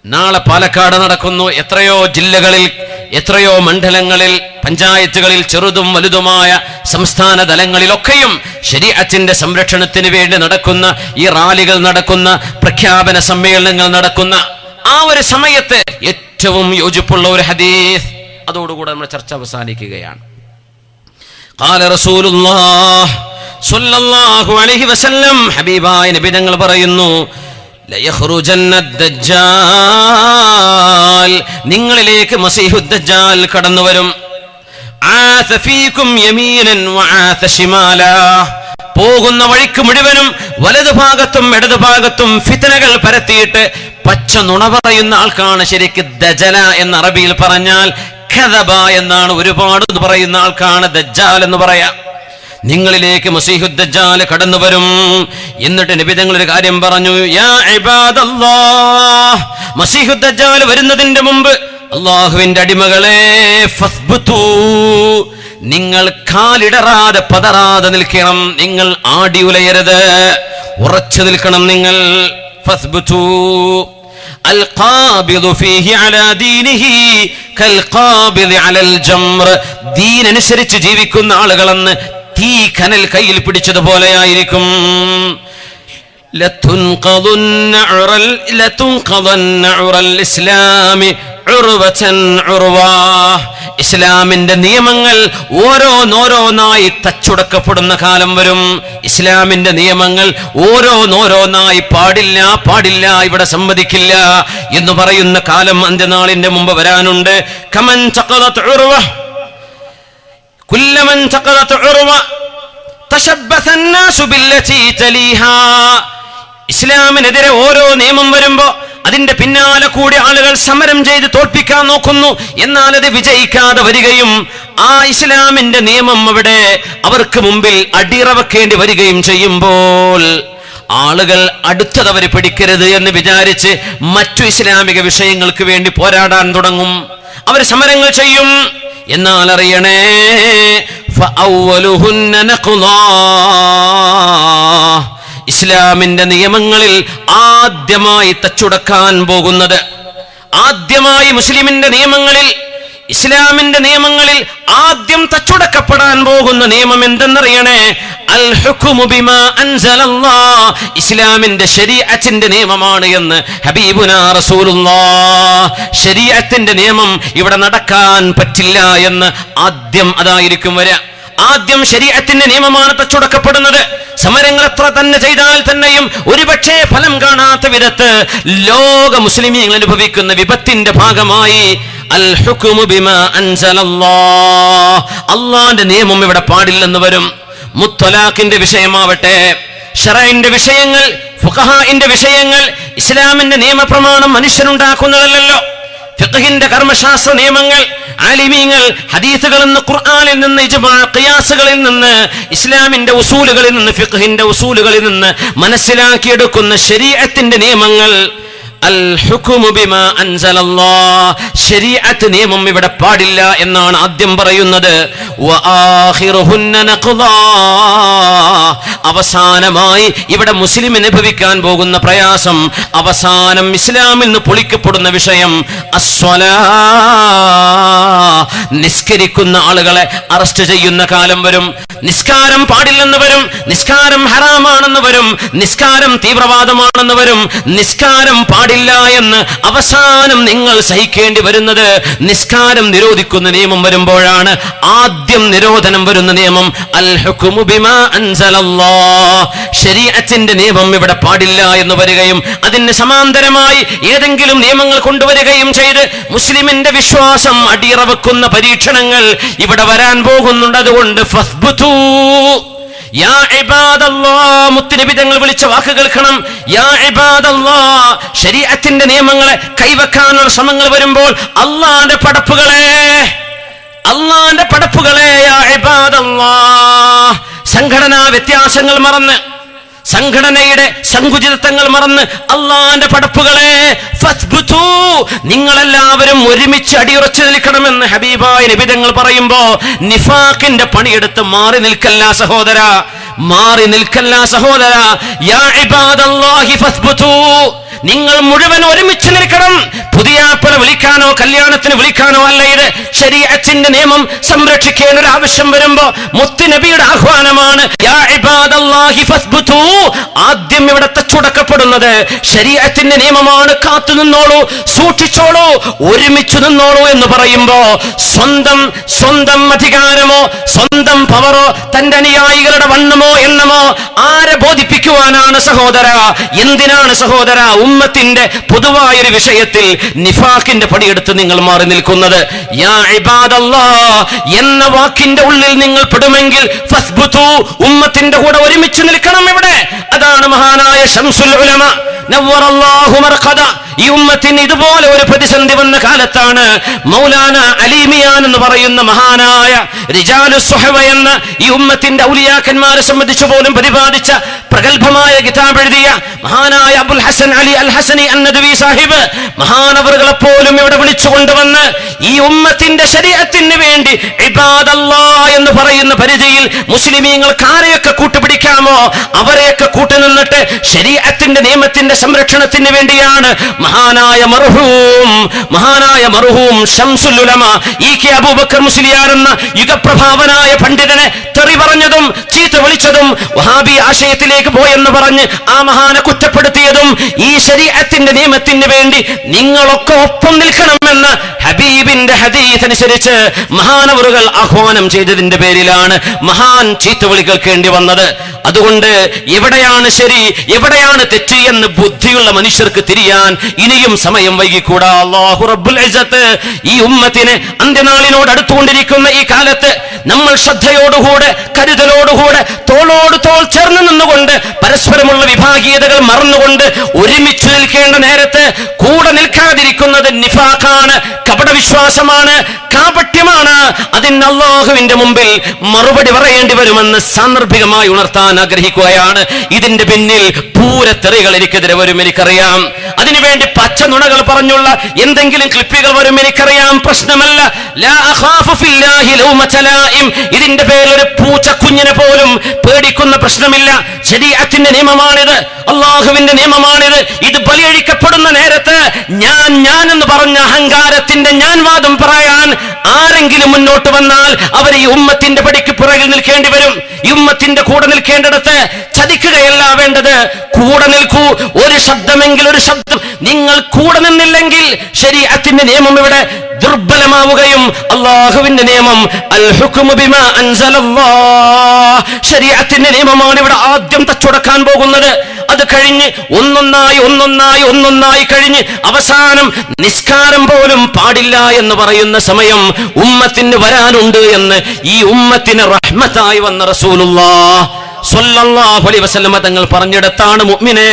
നാളെ പാലക്കാട് നടക്കുന്നു. എത്രയോ ജില്ലകളിൽ, എത്രയോ മണ്ഡലങ്ങളിൽ, പഞ്ചായത്തുകളിൽ, ചെറുതും വലുതുമായ സംസ്ഥാന തലങ്ങളിലൊക്കെയും ശരീഅത്തിന്റെ സംരക്ഷണത്തിന് വേണ്ടി നടക്കുന്ന ഈ റാലികൾ നടക്കുന്ന, പ്രഖ്യാപന സമ്മേളനങ്ങൾ നടക്കുന്ന ആ ഒരു സമയത്ത് ഏറ്റവും യോജിപ്പുള്ള ഒരു ഹദീസ്, അതോടുകൂടെ നമ്മുടെ ചർച്ച അവസാനിക്കുകയാണ്. ഖാല റസൂലുള്ളാഹി സ്വല്ലല്ലാഹു അലൈഹി വസല്ലം, ഹബീബായ നബി തങ്ങൾ പറയുന്നു, ലയഖ്റുജന്ന ദജ്ജാൽ, നിങ്ങളിലേക്ക് മസീഹുദ് ദജ്ജാൽ കടന്നു വരും. ആസ ഫീകും യമീനൻ വആസ ശിമാലാ, പോകുന്ന വഴിക്ക് മുഴുവനും വലതുഭാഗത്തും ഇടതുഭാഗത്തും ഫിത്നകൾ പരത്തിയിട്ട് പച്ച നുണ പറയുന്ന ആൾക്കാണ് ശരിക്ക് ദജല എന്ന് അറബിയിൽ പറഞ്ഞാൽ. കദബ എന്നാണ് ഒരുപാട് പറയുന്ന ആൾക്കാണ് ദജ്ജാൽ എന്ന് പറയാം. നിങ്ങളിലേക്ക് മസീഹുദ് ദജ്ജാൽ കടന്നു വരും. എന്നിട്ട് നബി തങ്ങൾ ഒരു കാര്യം പറഞ്ഞു, യാ ഇബാദല്ലാഹ്, മസീഹുദ് ദജ്ജാൽ വരുന്നതിന്റെ മുമ്പ് അല്ലാഹുവിന്റെ അടിമകളെ, ഫസ്ബുതു, നിങ്ങൾ കാലിടറാതെ പതറാതെ നിൽക്കണം, നിങ്ങൾ ആടി ഉലയരുത്, ഉറച്ചു നിൽക്കണം നിങ്ങൾ. ഫസ്ബുതു القابض فيه على دينه كالقابض على الجمر, ദീൻ അനുസരിച്ച് ജീവിക്കുന്ന ആളുകളെന്ന് തീ കനൽ കയ്യിൽ പിടിച്ചതുപോലെയായിരിക്കും. ലതുൻഖദുന്ന ഉറൽ ഇസ്ലാമി ഉർവതൻ ഉർവാ, ഇസ്ലാമിന്റെ നിയമങ്ങൾ ഓരോന്നോരോന്നായി തച്ചുടക്കപ്പെടുന്ന കാലം വരും. ഇസ്ലാമിന്റെ നിയമങ്ങൾ ഓരോന്നോരോന്നായി പാടില്ല, ഇവിടെ സമ്മതിക്കില്ല എന്ന് പറയുന്ന കാലം അന്ത്യനാളിന്റെ മുമ്പ് വരാനുണ്ട്. കമൻ തഖലത് ഉർവ കുല്ലമൻ തഖലത് ഉർവ തശബ്ബസ الناس بالتي تليها, ഇസ്ലാമിനെതിരെ ഓരോ നിയമം വരുമ്പോ അതിന്റെ പിന്നാലെ കൂടി ആളുകൾ സമരം ചെയ്ത് തോൽപ്പിക്കാൻ നോക്കുന്നു. എന്നാൽ അത് വിജയിക്കാതെ വരികയും ആ ഇസ്ലാമിന്റെ നിയമം അവിടെ അവർക്ക് മുമ്പിൽ അടിയറവെക്കേണ്ടി വരികയും ചെയ്യുമ്പോൾ ആളുകൾ അടുത്തതവർ പിടിക്കരുത് എന്ന് വിചാരിച്ച് മറ്റു ഇസ്ലാമിക വിഷയങ്ങൾക്ക് വേണ്ടി പോരാടാൻ തുടങ്ങും. അവർ സമരങ്ങൾ ചെയ്യും. എന്നാൽ അറിയണേ, ഫഅവ്വലുഹുന്ന നഖ്ളാ, ഇസ്ലാമിന്റെ നിയമങ്ങളിൽ ആദ്യമായി തച്ചുടക്കാൻ പോകുന്നത്, ആദ്യമായി മുസ്ലിമിന്റെ നിയമങ്ങളിൽ, ഇസ്ലാമിന്റെ നിയമങ്ങളിൽ ആദ്യം തച്ചുടക്കപ്പെടാൻ പോകുന്ന നിയമം എന്തെന്നറിയണേ? അൽ ഹുക്മു ബിമാ അൻസലല്ലാഹ്, ഇസ്ലാമിന്റെ ശരീഅത്തിന്റെ നിയമമാണ് എന്ന് ഹബീബുനാ റസൂലുള്ളാഹ്. ശരീഅത്തിന്റെ നിയമം ഇവിടെ നടക്കാൻ പറ്റില്ല എന്ന് ആദ്യം അതായിരിക്കും വരിക. ആദ്യം ശരീഅത്തിന്റെ നിയമമാണ് തച്ചുടക്കപ്പെടുന്നത്. സമരങ്ങൾ എത്ര തന്നെ ചെയ്താൽ തന്നെയും ഒരുപക്ഷെ ഫലം കാണാത്ത വിധത്ത് ലോക മുസ്ലിമീങ്ങൾ അനുഭവിക്കുന്ന വിപത്തിന്റെ ഭാഗമായി അൽ ഹുക്മു ബിമാ അൻസലല്ലാഹ്, അല്ലാഹുവിന്റെ നിയമം ഇവിടെ പാടില്ലെന്ന് വരും. മുത്തലാഖിന്റെ വിഷയമാവട്ടെ, ശറഇന്റെ വിഷയങ്ങൾ, ഫുഖഹാഇന്റെ വിഷയങ്ങൾ, ഇസ്ലാമിന്റെ നിയമപ്രമാണം മനുഷ്യനുണ്ടാക്കുന്നതല്ലല്ലോ. ഫിഖ്ഹിന്റെ കർമ്മശാസ്ത്ര നിയമങ്ങൾ ആലിമീങ്ങൾ ഹദീസുകളിൽ നിന്ന്, ഖുർആനിൽ നിന്ന്, ഇജ്മാ, ഖിയാസുകളിൽ നിന്ന്, ഇസ്ലാമിന്റെ ഉസൂലുകളിൽ നിന്ന്, ഫിഖ്ഹിന്റെ ഉസൂലുകളിൽ നിന്ന് മനസ്സിലാക്കിയെടുക്കുന്ന ശരീഅത്തിന്റെ നിയമങ്ങൾ അൽ ഹുക്മു ബിമാ അൻസലല്ലാഹ്, ശരീഅത്ത് നിയമം ഇവിടെ പാടില്ല എന്നാണ് ആദ്യം പറയുന്നത്. വആഖിറുഹുന്ന നഖ്ളാ, അവസാനമായി ഇവിടെ മുസ്ലിം അനുഭവിക്കാൻ പോകുന്ന പ്രയാസം, അവസാനം ഇസ്ലാമിൽ നിന്ന് പൊളിക്കപ്പെടുന്ന വിഷയം അസ്വലാ, നിസ്കരിക്കുന്ന ആളുകളെ അറസ്റ്റ് ചെയ്യുന്ന കാലം വരും. നിസ്കാരം പാടില്ലെന്ന് വരും, നിസ്കാരം ഹറാമാണെന്ന് വരും, നിസ്കാരം തീവ്രവാദമാണെന്ന് വരും, നിസ്കാരം പാടില്ല എന്ന് അവസാനം നിങ്ങൾ സഹിക്കേണ്ടി വരുന്നത് നിസ്കാരം നിരോധിക്കുന്ന നിയമം വരുമ്പോഴാണ്. ആദ്യം നിരോധനം വരുന്ന നിയമം അൽ ഹുക്മു ബിമാ അൻസലല്ലാഹ്, ശരീഅത്തിന്റെ നിയമം ഇവിടെ പാടില്ല എന്ന് വരികയും അതിന് സമാന്തരമായി ഏതെങ്കിലും നിയമങ്ങൾ കൊണ്ടുവരികയും ചെയ്ത് മുസ്ലിമിന്റെ വിശ്വാസം അടിയറവെക്കുന്ന പരീക്ഷണങ്ങൾ ഇവിടെ വരാൻ പോകുന്നുണ്ട്. അതുകൊണ്ട് ഫസ്ബുതു യാ ഇബാദല്ലാഹ്, മുത്തുനബി തങ്ങൾ വിളിച്ച വാക്ക് കേൾക്കണം. യാ ഇബാദല്ലാഹ്, ശരീഅത്തിന്റെ നിയമങ്ങളെ കൈവെക്കാനുള്ള ശ്രമങ്ങൾ വരുമ്പോൾ അല്ലാഹുവിന്റെ പടപ്പുകളെ യാ ഇബാദല്ലാഹ്, സംഘടനാ വ്യത്യാസങ്ങൾ മറന്ന്, സംഘടനയുടെ സങ്കുചിതത്വങ്ങൾ മറന്ന് അല്ലാഹുവിന്റെ പടപ്പുകളെ ഫസ്ബുതു, നിങ്ങളെല്ലാവരും ഒരുമിച്ച് അടിയുറച്ചു നിൽക്കണമെന്ന് ഹബീബായ നബി തങ്ങൾ പറയുമ്പോ നിഫാഖിന്റെ പണിയെടുത്ത് മാറി നിൽക്കല്ല സഹോദര, മാറി നിൽക്കല്ല സഹോദര. യാ ഇബാദല്ലാഹി ഫസ്ബുതു, നിങ്ങൾ മുഴുവൻ ഒരുമിച്ച് നിൽക്കണം. പുതിയാപ്പള വിളിക്കാനോ കല്യാണത്തിന് വിളിക്കാനോ അല്ല ഇത്. ശരീഅത്തിന്റെ നിയമം സംരക്ഷിക്കേണ്ട ഒരു ആവശ്യം വരുമ്പോ മുത്തുനബിയുടെ ആഹ്വാനമാണ് യാ ഇബാദല്ലാഹി ഫസ്ബുതു. ആദ്യം ഇവിടെ തച്ചുടക്കപ്പെടുന്നത് ശരീഅത്തിന്റെ നിയമമാണ്. കാത്തു നിന്നോളൂ, സൂക്ഷിച്ചോളൂ, ഒരുമിച്ച് നിന്നോളൂ എന്ന് പറയുമ്പോ സ്വന്തം അധികാരമോ സ്വന്തം പവറോ തന്റെ അനുയായികളുടെ വണ്ണമോ എണ്ണമോ ആരെ ബോധിപ്പിക്കുവാനാണ് സഹോദര? എന്തിനാണ് സഹോദര ഉമ്മത്തിന്റെ പൊതുവായൊരു വിഷയത്തിൽ നിഫാഖിന്റെ പണിയെടുത്ത് നിങ്ങൾ മാറി നിൽക്കുന്നത്? യാ ഇബാദല്ലാഹ് എന്ന വാക്കിന്റെ ഉള്ളിൽ നിങ്ങൾ പെടുമെങ്കിൽ ഫസ്ബുതു, ഉമ്മത്തിന്റെ കൂടെ ഒരുമിച്ച് നിൽക്കണം ഇവിടെ. അതാണ് മഹാനായ ശംസുൽ ഉലമ നവ്വറല്ലാഹു മർഖദ. ഈ ഉമ്മത്തിന് ഇതുപോലെ ഒരു പ്രതിസന്ധി വന്ന കാലത്താണ് മൗലാന അലീമിയാൻ എന്ന് പറയുന്ന മഹാനായ റിജാലു സുഹവ എന്ന ഈ ഉമ്മത്തിന്റെ ഔലിയാക്കന്മാരെ സംബന്ധിച്ചു പോലും പ്രതിപാദിച്ച പ്രഗത്ഭമായ കിതാബ് എഴുതിയ മഹാനായ അബുൽ ഹസൻ അലി അൽ ഹസനി അന്നദവി സാഹിബ് മഹാനവറുകളെ പോലും ഇവിടെ വിളിച്ചു കൊണ്ടുവന്ന് ഈ ഉമ്മത്തിന്റെ ശരീഅത്തിന് വേണ്ടി ഇബാദല്ലാഹ് എന്ന് പറയുന്ന പരിധിയിൽ മുസ്ലിമീങ്ങൾക്ക് ആരെയൊക്കെ കൂട്ടുപിടിക്കാമോ അവരെയൊക്കെ കൂട്ടുനിന്നിട്ട് ശരീഅത്തിന്റെ നിയമത്തിന്റെ സംരക്ഷണത്തിന് വേണ്ടിയാണ് മഹാനായ മർഹൂം ശംസുൽ ഉലമ ഇ കെ അബൂബക്കർ മുസ്ലിയാർ എന്ന യുഗപ്രഭാവനായ പണ്ഡിതനെ തെറി പറഞ്ഞതും ചീത്ത വിളിച്ചതും വഹാബി ആശയത്തിലേക്ക് പോയെന്ന് പറഞ്ഞ് ആ മഹാനെ കുറ്റപ്പെടുത്തിയതും ഈ ശരീഅത്തിന്റെ നിയമത്തിന് വേണ്ടി നിങ്ങളൊക്കെ ഒപ്പം നിൽക്കണമെന്ന് ഹബീബിന്റെ ഹദീസ് അനുസരിച്ച് മഹാനവറുകൾ ആഹ്വാനം ചെയ്തതിന്റെ പേരിലാണ് മഹാൻ ചീത്ത വിളി കേൾക്കേണ്ടി വന്നത്. അതുകൊണ്ട് എവിടെയാണ് ശരി എവിടെയാണ് തെറ്റ് എന്ന് ബുദ്ധിയുള്ള മനുഷ്യർക്ക് തിരിയാൻ ഇനിയും സമയം വൈകിക്കൂടാ. അല്ലാഹു റബ്ബുൽ ഇസ്സത്ത് ഈ ഉമ്മത്തിനെ അന്ത്യനാളിനോട് അടുത്തുകൊണ്ടിരിക്കുന്ന ഈ കാലത്ത് നമ്മൾ ശ്രദ്ധയോടുകൂടെ കരുതലോടുകൂടെ തോളോട് തോൾ ചേർന്ന് നിന്നുകൊണ്ട് പരസ്പരമുള്ള വിഭാഗീയതകൾ മറന്നുകൊണ്ട് ഒരുമിച്ച് നിൽക്കേണ്ട നേരത്ത് കൂടെ നിൽക്കാതിരിക്കുന്നത് നിഫാഖാണ്, കപടവിശ്വാസമാണ്, കാപട്യമാണ്. അതിന് അല്ലാഹുവിന്റെ മുമ്പിൽ മറുപടി പറയേണ്ടി വരുമെന്ന് സാന്ദർഭികമായി ഉണർത്താൻ ആഗ്രഹിക്കുകയാണ്. ഇതിന്റെ പിന്നിൽ പൂരത്തെറികൾ എനിക്കെതിരെ വരും, എനിക്കറിയാം. അതിനുവേണ്ടി പച്ച നുണകൾ പറഞ്ഞുള്ള എന്തെങ്കിലും ക്ലിപ്പുകൾ വരും, എനിക്കറിയാം. പ്രശ്നമല്ല. ലാ അഖാഫു ഫില്ലാഹി ലൗമത ലായിം. ഇതിന്റെ പേരിൽ ഒരു പൂച്ച കുഞ്ഞിനെ പോലും പേടിക്കുന്ന പ്രശ്നമില്ല. ശരീഅത്തിന്റെ നിയമമാണിത്, അല്ലാഹുവിന്റെ നിയമമാണിത്. ഇത് ബലിയഴിക്കപ്പെടുന്ന നേരത്ത് ഞാൻ എന്ന് പറഞ്ഞ അഹങ്കാരത്തിന്റെ ഞാൻ വാദം പറയാൻ ആരെങ്കിലും മുന്നോട്ട് വന്നാൽ അവർ ഈ ഉമ്മത്തിന്റെ പടിക്ക് പുറകിൽ നിൽക്കേണ്ടി വരും. ഈ ഉമ്മത്തിന്റെ കൂടെ നിൽക്കേണ്ടിടത്ത് ചതിക്കുകയല്ല വേണ്ടത്, കൂടെ നിൽക്കൂ. ഒരു ശബ്ദമെങ്കിൽ ഒരു ശബ്ദം നിങ്ങൾ കൂടെ നിന്നില്ലെങ്കിൽ ശരീഅത്തിന്റെ നിയമം ഇവിടെ ദുർബലമാവുകയും അല്ലാഹുവിന്റെ നിയമം അൽ ഹുക്മു ബിമാ അൻസലല്ലാഹ് ശരീഅത്തിന്റെ നിയമമാണ് ഇവിടെ ആദ്യം തച്ചുടക്കാൻ പോകുന്നത്. അത് കഴിഞ്ഞ് ഒന്നൊന്നായി കഴിഞ്ഞ് അവസാനം നിസ്കാരം പോലും പാടില്ല എന്ന് പറയുന്ന സമയം ഉമ്മത്തിന് വരാനുണ്ട് എന്ന് ഈ ഉമ്മത്തിന് റഹ്മത്തായി വന്ന റസൂലുള്ളാഹ് സ്വല്ലല്ലാഹു അലൈഹി വസല്ലമ തങ്ങൾ പറഞ്ഞിടത്താണ് മുഅ്മിനെ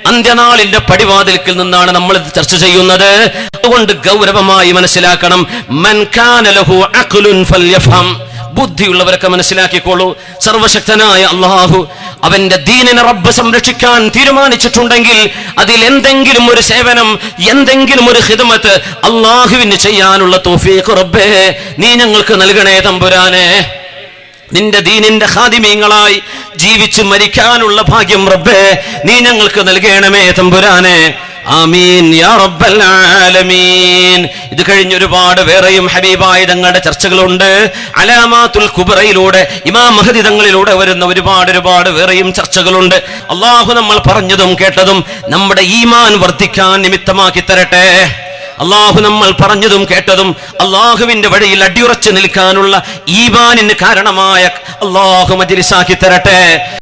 അന്ത്യനാളിന്റെ പടിവാതിൽക്കൽ നിന്നാണ് നമ്മൾ ചർച്ച ചെയ്യുന്നത്. അതുകൊണ്ട് ഗൗരവമായി മനസ്സിലാക്കണം. മൻ കാന ലഹു അഖ്ലുൻ ഫൽയഫഹം. ബുദ്ധിയുള്ളവരൊക്കെ മനസ്സിലാക്കിക്കോളൂ. സർവശക്തനായ അല്ലാഹു അവന്റെ ദീനിനെ റബ്ബ് സംരക്ഷിക്കാൻ തീരുമാനിച്ചിട്ടുണ്ടെങ്കിൽ അതിൽ എന്തെങ്കിലും ഒരു സേവനം, എന്തെങ്കിലും ഒരു ഖിദ്മത്ത് അല്ലാഹുവിന് ചെയ്യാനുള്ള തൗഫീഖ് റബ്ബേ നീ ഞങ്ങൾക്ക് നൽകണേ തമ്പുരാനെ. നിന്റെ ദീനിന്റെ ഖാദിമീങ്ങളായി ജീവിച്ച് മരിക്കാനുള്ള ഭാഗ്യം റബ്ബേ നീ ഞങ്ങൾക്ക് നൽകണമേ തമ്പുരാനെ. ആമീൻ യാ റബ്ബൽ ആലമീൻ. ഇത് കഴിഞ്ഞ് ഒരുപാട് വേറെയും ഹബീബായ തങ്ങളുടെ ചർച്ചകളുണ്ട്. അലാമാത്തുൽ കുബ്രയിലൂടെ ഇമാം മഹ്ദി തങ്ങളിലൂടെ വരുന്ന ഒരുപാട് വേറെയും ചർച്ചകളുണ്ട്. അല്ലാഹു നമ്മൾ പറഞ്ഞതും കേട്ടതും നമ്മുടെ ഈമാൻ വർദ്ധിക്കാൻ നിമിത്തമാക്കി തരട്ടെ. അല്ലാഹു നമ്മൾ പറഞ്ഞതും കേട്ടതും അല്ലാഹുവിന്റെ വഴിയിൽ അടിയുറച്ചു നിൽക്കാനുള്ള ഈമാനിന് കാരണമായ അല്ലാഹു മജ്ലിസാക്കി തരട്ടെ.